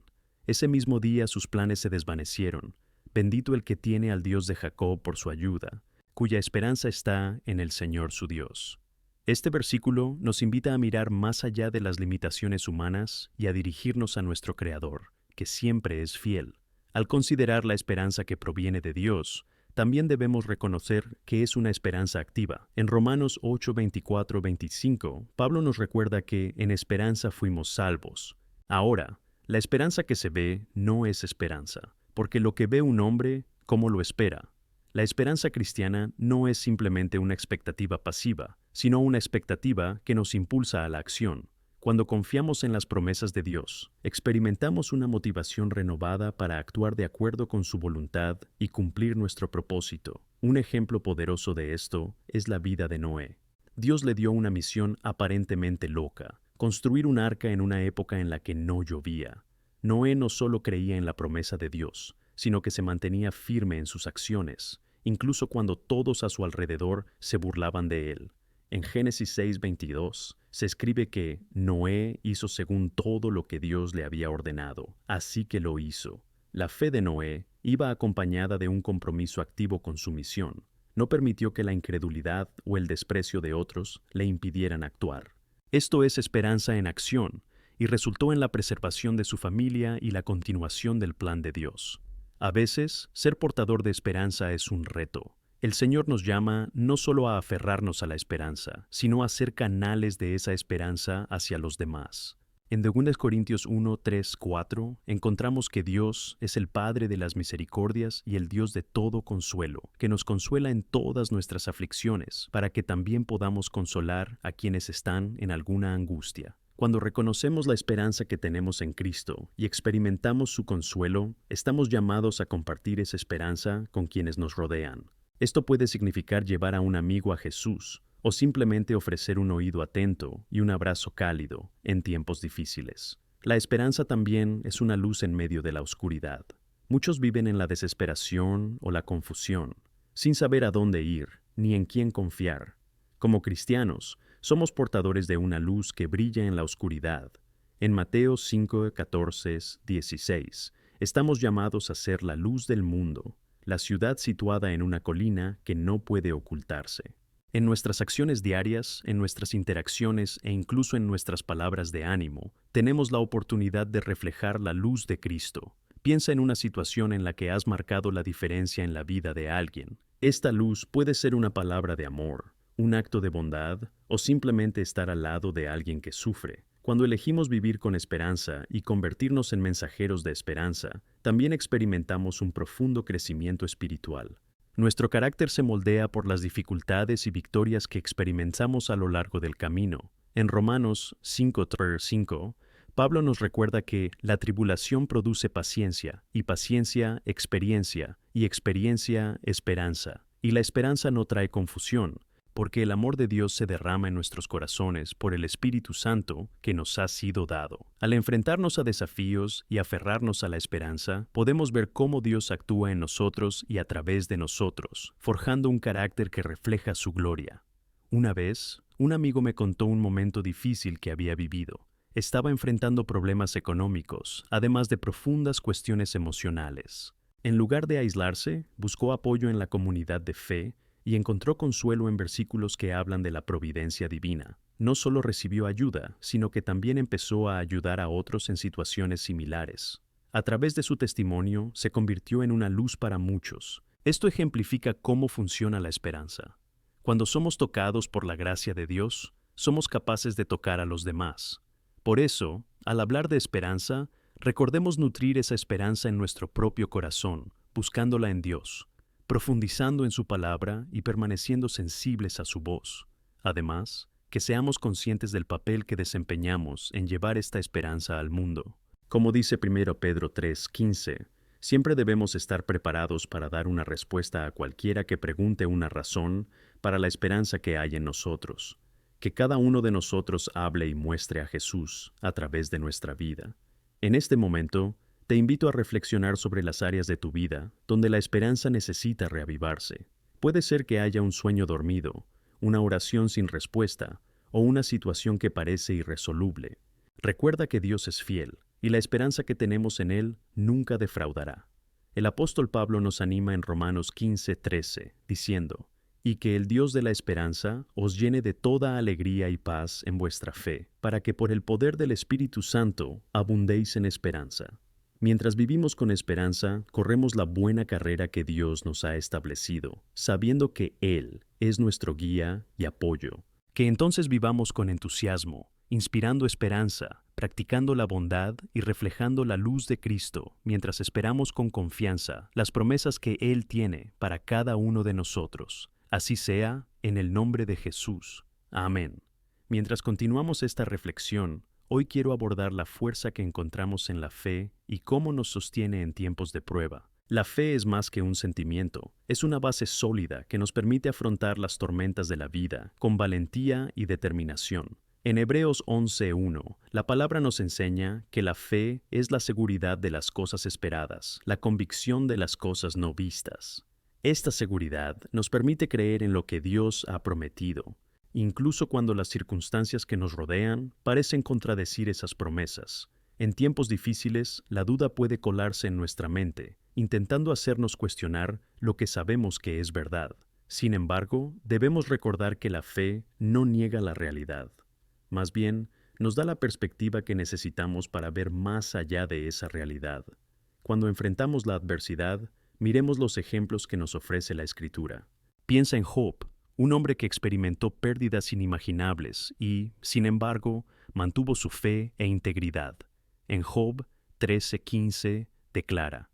Ese mismo día sus planes se desvanecieron. Bendito el que tiene al Dios de Jacob por su ayuda, cuya esperanza está en el Señor su Dios. Este versículo nos invita a mirar más allá de las limitaciones humanas y a dirigirnos a nuestro Creador, que siempre es fiel. Al considerar la esperanza que proviene de Dios, también debemos reconocer que es una esperanza activa. En Romanos 8:24-25, Pablo nos recuerda que en esperanza fuimos salvos. Ahora, la esperanza que se ve no es esperanza, porque lo que ve un hombre, ¿cómo lo espera? La esperanza cristiana no es simplemente una expectativa pasiva, sino una expectativa que nos impulsa a la acción. Cuando confiamos en las promesas de Dios, experimentamos una motivación renovada para actuar de acuerdo con su voluntad y cumplir nuestro propósito. Un ejemplo poderoso de esto es la vida de Noé. Dios le dio una misión aparentemente loca: construir un arca en una época en la que no llovía. Noé no solo creía en la promesa de Dios, sino que se mantenía firme en sus acciones, incluso cuando todos a su alrededor se burlaban de él. En Génesis 6:22 se escribe que Noé hizo según todo lo que Dios le había ordenado, así que lo hizo. La fe de Noé iba acompañada de un compromiso activo con su misión. No permitió que la incredulidad o el desprecio de otros le impidieran actuar. Esto es esperanza en acción, y resultó en la preservación de su familia y la continuación del plan de Dios. A veces, ser portador de esperanza es un reto. El Señor nos llama no solo a aferrarnos a la esperanza, sino a ser canales de esa esperanza hacia los demás. En 2 Corintios 1:3-4 encontramos que Dios es el Padre de las misericordias y el Dios de todo consuelo, que nos consuela en todas nuestras aflicciones, para que también podamos consolar a quienes están en alguna angustia. Cuando reconocemos la esperanza que tenemos en Cristo y experimentamos su consuelo, estamos llamados a compartir esa esperanza con quienes nos rodean. Esto puede significar llevar a un amigo a Jesús o simplemente ofrecer un oído atento y un abrazo cálido en tiempos difíciles. La esperanza también es una luz en medio de la oscuridad. Muchos viven en la desesperación o la confusión, sin saber a dónde ir ni en quién confiar. Como cristianos, somos portadores de una luz que brilla en la oscuridad. En Mateo 5, 14, 16, estamos llamados a ser la luz del mundo, la ciudad situada en una colina que no puede ocultarse. En nuestras acciones diarias, en nuestras interacciones e incluso en nuestras palabras de ánimo, tenemos la oportunidad de reflejar la luz de Cristo. Piensa en una situación en la que has marcado la diferencia en la vida de alguien. Esta luz puede ser una palabra de amor, un acto de bondad o simplemente estar al lado de alguien que sufre. Cuando elegimos vivir con esperanza y convertirnos en mensajeros de esperanza, también experimentamos un profundo crecimiento espiritual. Nuestro carácter se moldea por las dificultades y victorias que experimentamos a lo largo del camino. En Romanos 5:5, Pablo nos recuerda que la tribulación produce paciencia, y paciencia, experiencia, y experiencia, esperanza. Y la esperanza no trae confusión, porque el amor de Dios se derrama en nuestros corazones por el Espíritu Santo que nos ha sido dado. Al enfrentarnos a desafíos y aferrarnos a la esperanza, podemos ver cómo Dios actúa en nosotros y a través de nosotros, forjando un carácter que refleja su gloria. Una vez, un amigo me contó un momento difícil que había vivido. Estaba enfrentando problemas económicos, además de profundas cuestiones emocionales. En lugar de aislarse, buscó apoyo en la comunidad de fe y encontró consuelo en versículos que hablan de la providencia divina. No solo recibió ayuda, sino que también empezó a ayudar a otros en situaciones similares. A través de su testimonio, se convirtió en una luz para muchos. Esto ejemplifica cómo funciona la esperanza. Cuando somos tocados por la gracia de Dios, somos capaces de tocar a los demás. Por eso, al hablar de esperanza, recordemos nutrir esa esperanza en nuestro propio corazón, buscándola en Dios, profundizando en su palabra y permaneciendo sensibles a su voz. Además, que seamos conscientes del papel que desempeñamos en llevar esta esperanza al mundo. Como dice 1 Pedro 3:15, siempre debemos estar preparados para dar una respuesta a cualquiera que pregunte una razón para la esperanza que hay en nosotros. Que cada uno de nosotros hable y muestre a Jesús a través de nuestra vida. En este momento, te invito a reflexionar sobre las áreas de tu vida donde la esperanza necesita reavivarse. Puede ser que haya un sueño dormido, una oración sin respuesta o una situación que parece irresoluble. Recuerda que Dios es fiel y la esperanza que tenemos en Él nunca defraudará. El apóstol Pablo nos anima en Romanos 15:13, diciendo: y que el Dios de la esperanza os llene de toda alegría y paz en vuestra fe, para que por el poder del Espíritu Santo abundéis en esperanza. Mientras vivimos con esperanza, corremos la buena carrera que Dios nos ha establecido, sabiendo que Él es nuestro guía y apoyo. Que entonces vivamos con entusiasmo, inspirando esperanza, practicando la bondad y reflejando la luz de Cristo, mientras esperamos con confianza las promesas que Él tiene para cada uno de nosotros. Así sea, en el nombre de Jesús. Amén. Mientras continuamos esta reflexión, hoy quiero abordar la fuerza que encontramos en la fe y cómo nos sostiene en tiempos de prueba. La fe es más que un sentimiento, es una base sólida que nos permite afrontar las tormentas de la vida con valentía y determinación. En Hebreos 11:1, la palabra nos enseña que la fe es la seguridad de las cosas esperadas, la convicción de las cosas no vistas. Esta seguridad nos permite creer en lo que Dios ha prometido, incluso cuando las circunstancias que nos rodean parecen contradecir esas promesas. En tiempos difíciles, la duda puede colarse en nuestra mente, intentando hacernos cuestionar lo que sabemos que es verdad. Sin embargo, debemos recordar que la fe no niega la realidad. Más bien, nos da la perspectiva que necesitamos para ver más allá de esa realidad. Cuando enfrentamos la adversidad, miremos los ejemplos que nos ofrece la Escritura. Piensa en Job, un hombre que experimentó pérdidas inimaginables y, sin embargo, mantuvo su fe e integridad. En Job 13:15 declara: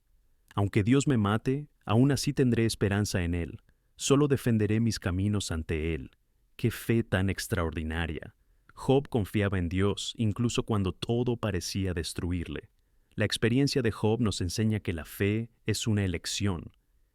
aunque Dios me mate, aún así tendré esperanza en Él. Solo defenderé mis caminos ante Él. ¡Qué fe tan extraordinaria! Job confiaba en Dios incluso cuando todo parecía destruirle. La experiencia de Job nos enseña que la fe es una elección.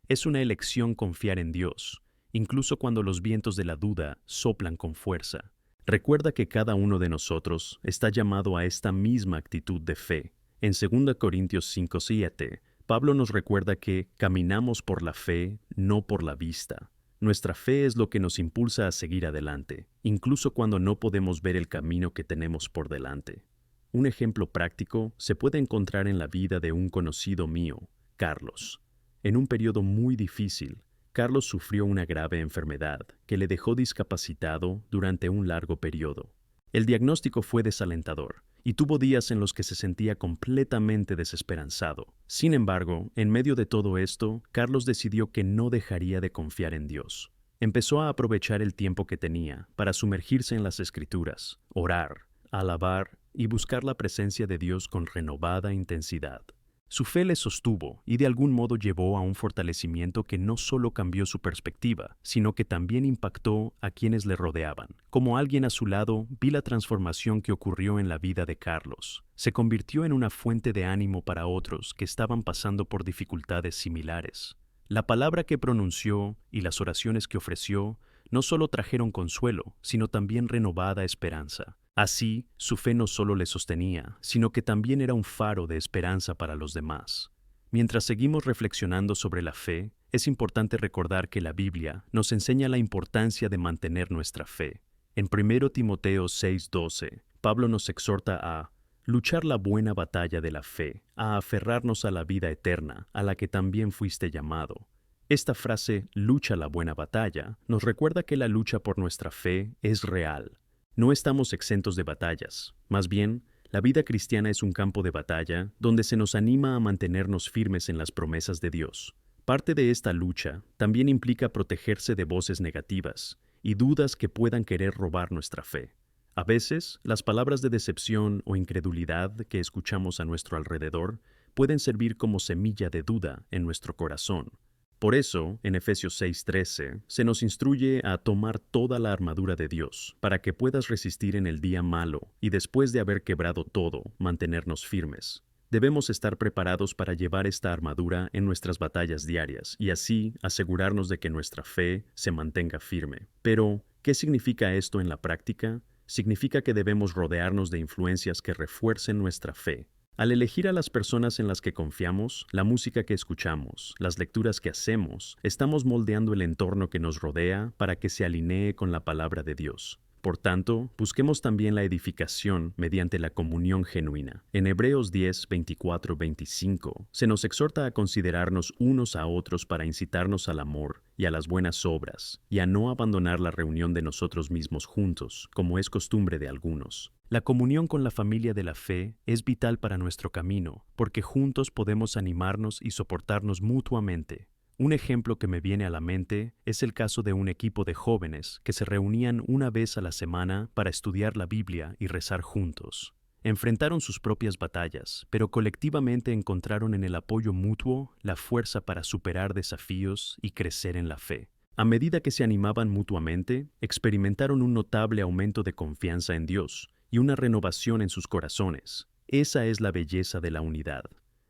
Es una elección confiar en Dios, incluso cuando los vientos de la duda soplan con fuerza. Recuerda que cada uno de nosotros está llamado a esta misma actitud de fe. En 2 Corintios 5:7, Pablo nos recuerda que caminamos por la fe, no por la vista. Nuestra fe es lo que nos impulsa a seguir adelante, incluso cuando no podemos ver el camino que tenemos por delante. Un ejemplo práctico se puede encontrar en la vida de un conocido mío, Carlos. En un periodo muy difícil, Carlos sufrió una grave enfermedad que le dejó discapacitado durante un largo periodo. El diagnóstico fue desalentador y tuvo días en los que se sentía completamente desesperanzado. Sin embargo, en medio de todo esto, Carlos decidió que no dejaría de confiar en Dios. Empezó a aprovechar el tiempo que tenía para sumergirse en las Escrituras, orar, alabar y buscar la presencia de Dios con renovada intensidad. Su fe le sostuvo y de algún modo llevó a un fortalecimiento que no solo cambió su perspectiva, sino que también impactó a quienes le rodeaban. Como alguien a su lado, vi la transformación que ocurrió en la vida de Carlos. Se convirtió en una fuente de ánimo para otros que estaban pasando por dificultades similares. La palabra que pronunció y las oraciones que ofreció no solo trajeron consuelo, sino también renovada esperanza. Así, su fe no solo le sostenía, sino que también era un faro de esperanza para los demás. Mientras seguimos reflexionando sobre la fe, es importante recordar que la Biblia nos enseña la importancia de mantener nuestra fe. En 1 Timoteo 6:12, Pablo nos exhorta a luchar la buena batalla de la fe, a aferrarnos a la vida eterna, a la que también fuiste llamado. Esta frase, lucha la buena batalla, nos recuerda que la lucha por nuestra fe es real. No estamos exentos de batallas. Más bien, la vida cristiana es un campo de batalla donde se nos anima a mantenernos firmes en las promesas de Dios. Parte de esta lucha también implica protegerse de voces negativas y dudas que puedan querer robar nuestra fe. A veces, las palabras de decepción o incredulidad que escuchamos a nuestro alrededor pueden servir como semilla de duda en nuestro corazón. Por eso, en Efesios 6:13, se nos instruye a tomar toda la armadura de Dios, para que puedas resistir en el día malo y después de haber quebrado todo, mantenernos firmes. Debemos estar preparados para llevar esta armadura en nuestras batallas diarias y así asegurarnos de que nuestra fe se mantenga firme. Pero, ¿qué significa esto en la práctica? Significa que debemos rodearnos de influencias que refuercen nuestra fe. Al elegir a las personas en las que confiamos, la música que escuchamos, las lecturas que hacemos, estamos moldeando el entorno que nos rodea para que se alinee con la palabra de Dios. Por tanto, busquemos también la edificación mediante la comunión genuina. En Hebreos 10, 24, 25, se nos exhorta a considerarnos unos a otros para incitarnos al amor y a las buenas obras, y a no abandonar la reunión de nosotros mismos juntos, como es costumbre de algunos. La comunión con la familia de la fe es vital para nuestro camino, porque juntos podemos animarnos y soportarnos mutuamente. Un ejemplo que me viene a la mente es el caso de un equipo de jóvenes que se reunían una vez a la semana para estudiar la Biblia y rezar juntos. Enfrentaron sus propias batallas, pero colectivamente encontraron en el apoyo mutuo la fuerza para superar desafíos y crecer en la fe. A medida que se animaban mutuamente, experimentaron un notable aumento de confianza en Dios y una renovación en sus corazones. Esa es la belleza de la unidad.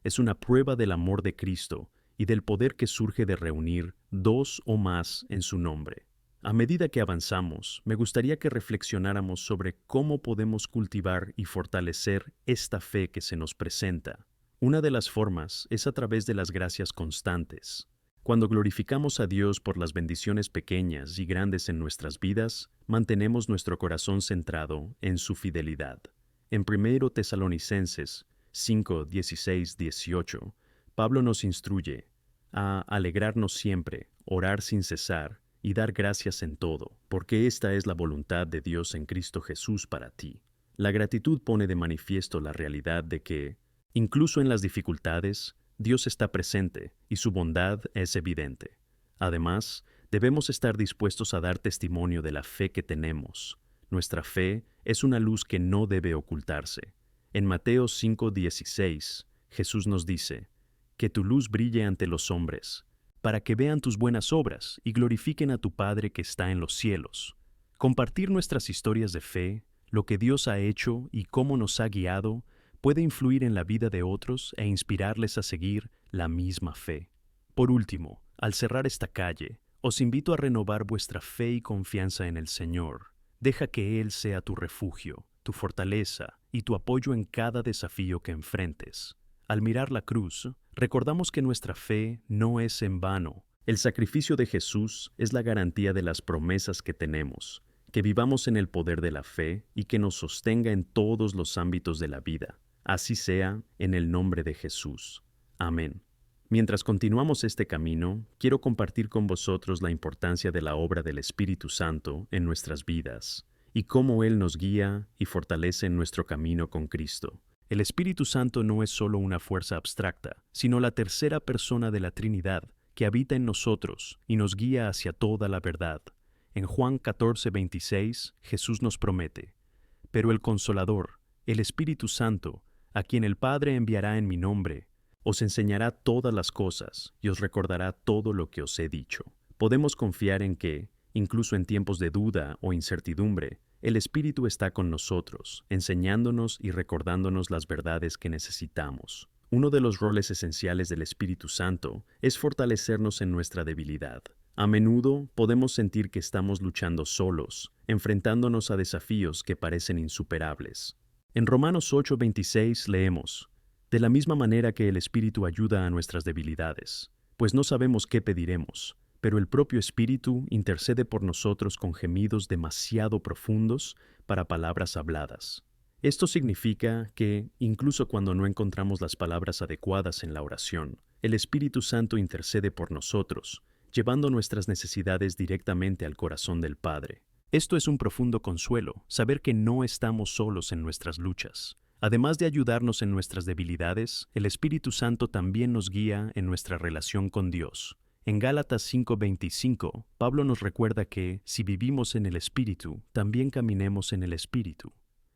Es una prueba del amor de Cristo y del poder que surge de reunir dos o más en su nombre. A medida que avanzamos, me gustaría que reflexionáramos sobre cómo podemos cultivar y fortalecer esta fe que se nos presenta. Una de las formas es a través de las gracias constantes. Cuando glorificamos a Dios por las bendiciones pequeñas y grandes en nuestras vidas, mantenemos nuestro corazón centrado en su fidelidad. En 1 Tesalonicenses 5, 16, 18, Pablo nos instruye a alegrarnos siempre, orar sin cesar y dar gracias en todo, porque esta es la voluntad de Dios en Cristo Jesús para ti. La gratitud pone de manifiesto la realidad de que, incluso en las dificultades, Dios está presente y su bondad es evidente. Además, debemos estar dispuestos a dar testimonio de la fe que tenemos. Nuestra fe es una luz que no debe ocultarse. En Mateo 5:16, Jesús nos dice, que tu luz brille ante los hombres, para que vean tus buenas obras y glorifiquen a tu Padre que está en los cielos. Compartir nuestras historias de fe, lo que Dios ha hecho y cómo nos ha guiado, puede influir en la vida de otros e inspirarles a seguir la misma fe. Por último, al cerrar esta calle, os invito a renovar vuestra fe y confianza en el Señor. Deja que Él sea tu refugio, tu fortaleza y tu apoyo en cada desafío que enfrentes. Al mirar la cruz, recordamos que nuestra fe no es en vano. El sacrificio de Jesús es la garantía de las promesas que tenemos, que vivamos en el poder de la fe y que nos sostenga en todos los ámbitos de la vida. Así sea, en el nombre de Jesús. Amén. Mientras continuamos este camino, quiero compartir con vosotros la importancia de la obra del Espíritu Santo en nuestras vidas y cómo Él nos guía y fortalece en nuestro camino con Cristo. El Espíritu Santo no es solo una fuerza abstracta, sino la tercera persona de la Trinidad que habita en nosotros y nos guía hacia toda la verdad. En Juan 14:26, Jesús nos promete: pero el Consolador, el Espíritu Santo, a quien el Padre enviará en mi nombre, os enseñará todas las cosas y os recordará todo lo que os he dicho. Podemos confiar en que, incluso en tiempos de duda o incertidumbre, el Espíritu está con nosotros, enseñándonos y recordándonos las verdades que necesitamos. Uno de los roles esenciales del Espíritu Santo es fortalecernos en nuestra debilidad. A menudo podemos sentir que estamos luchando solos, enfrentándonos a desafíos que parecen insuperables. En Romanos 8:26 leemos: de la misma manera que el Espíritu ayuda a nuestras debilidades, pues no sabemos qué pediremos, pero el propio Espíritu intercede por nosotros con gemidos demasiado profundos para palabras habladas. Esto significa que, incluso cuando no encontramos las palabras adecuadas en la oración, el Espíritu Santo intercede por nosotros, llevando nuestras necesidades directamente al corazón del Padre. Esto es un profundo consuelo, saber que no estamos solos en nuestras luchas. Además de ayudarnos en nuestras debilidades, el Espíritu Santo también nos guía en nuestra relación con Dios. En Gálatas 5:25, Pablo nos recuerda que, si vivimos en el Espíritu, también caminemos en el Espíritu.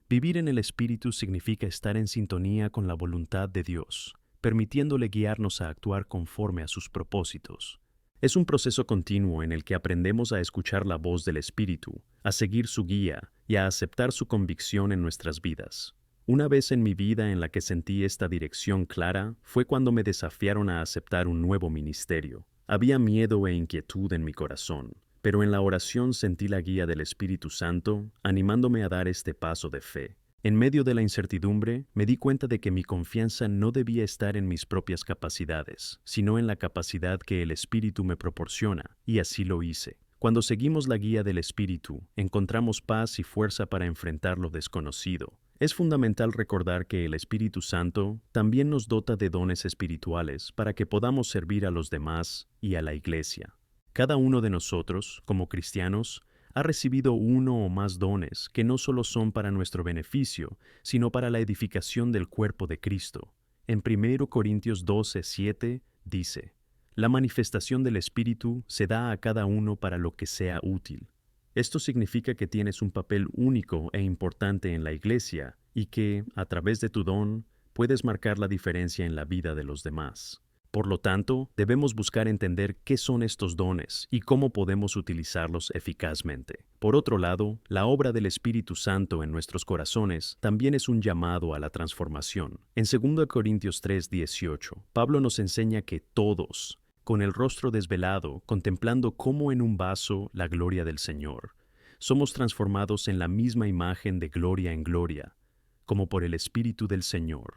Vivir en el Espíritu significa estar en sintonía con la voluntad de Dios, permitiéndole guiarnos a actuar conforme a sus propósitos. Es un proceso continuo en el que aprendemos a escuchar la voz del Espíritu, a seguir su guía y a aceptar su convicción en nuestras vidas. Una vez en mi vida en la que sentí esta dirección clara fue cuando me desafiaron a aceptar un nuevo ministerio. Había miedo e inquietud en mi corazón, pero en la oración sentí la guía del Espíritu Santo, animándome a dar este paso de fe. En medio de la incertidumbre, me di cuenta de que mi confianza no debía estar en mis propias capacidades, sino en la capacidad que el Espíritu me proporciona, y así lo hice. Cuando seguimos la guía del Espíritu, encontramos paz y fuerza para enfrentar lo desconocido. Es fundamental recordar que el Espíritu Santo también nos dota de dones espirituales para que podamos servir a los demás y a la Iglesia. Cada uno de nosotros, como cristianos, ha recibido uno o más dones que no solo son para nuestro beneficio, sino para la edificación del cuerpo de Cristo. En 1 Corintios 12:7 dice: la manifestación del Espíritu se da a cada uno para lo que sea útil. Esto significa que tienes un papel único e importante en la Iglesia y que, a través de tu don, puedes marcar la diferencia en la vida de los demás. Por lo tanto, debemos buscar entender qué son estos dones y cómo podemos utilizarlos eficazmente. Por otro lado, la obra del Espíritu Santo en nuestros corazones también es un llamado a la transformación. En 2 Corintios 3:18, Pablo nos enseña que todos, con el rostro desvelado, contemplando como en un vaso la gloria del Señor, somos transformados en la misma imagen de gloria en gloria, como por el Espíritu del Señor.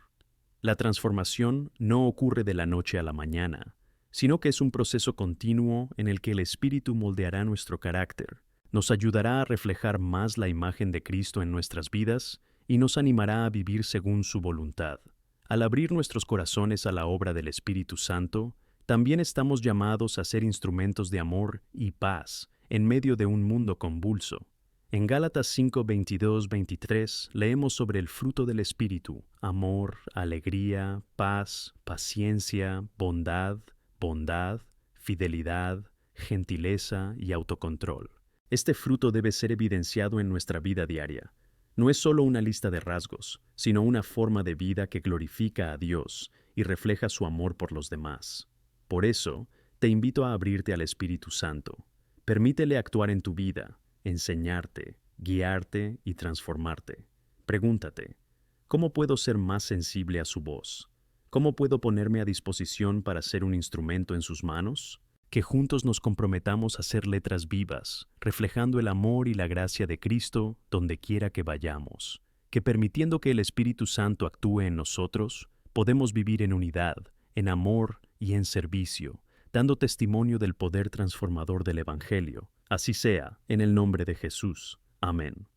La transformación no ocurre de la noche a la mañana, sino que es un proceso continuo en el que el Espíritu moldeará nuestro carácter, nos ayudará a reflejar más la imagen de Cristo en nuestras vidas y nos animará a vivir según su voluntad. Al abrir nuestros corazones a la obra del Espíritu Santo, también estamos llamados a ser instrumentos de amor y paz en medio de un mundo convulso. En Gálatas 5:22-23 leemos sobre el fruto del Espíritu: amor, alegría, paz, paciencia, bondad, fidelidad, gentileza y autocontrol. Este fruto debe ser evidenciado en nuestra vida diaria. No es solo una lista de rasgos, sino una forma de vida que glorifica a Dios y refleja su amor por los demás. Por eso, te invito a abrirte al Espíritu Santo. Permítele actuar en tu vida, enseñarte, guiarte y transformarte. Pregúntate: ¿cómo puedo ser más sensible a su voz? ¿Cómo puedo ponerme a disposición para ser un instrumento en sus manos? que juntos nos comprometamos a ser letras vivas, reflejando el amor y la gracia de Cristo donde quiera que vayamos, que permitiendo que el Espíritu Santo actúe en nosotros, podemos vivir en unidad, en amor y en servicio, dando testimonio del poder transformador del Evangelio. Así sea, en el nombre de Jesús. Amén.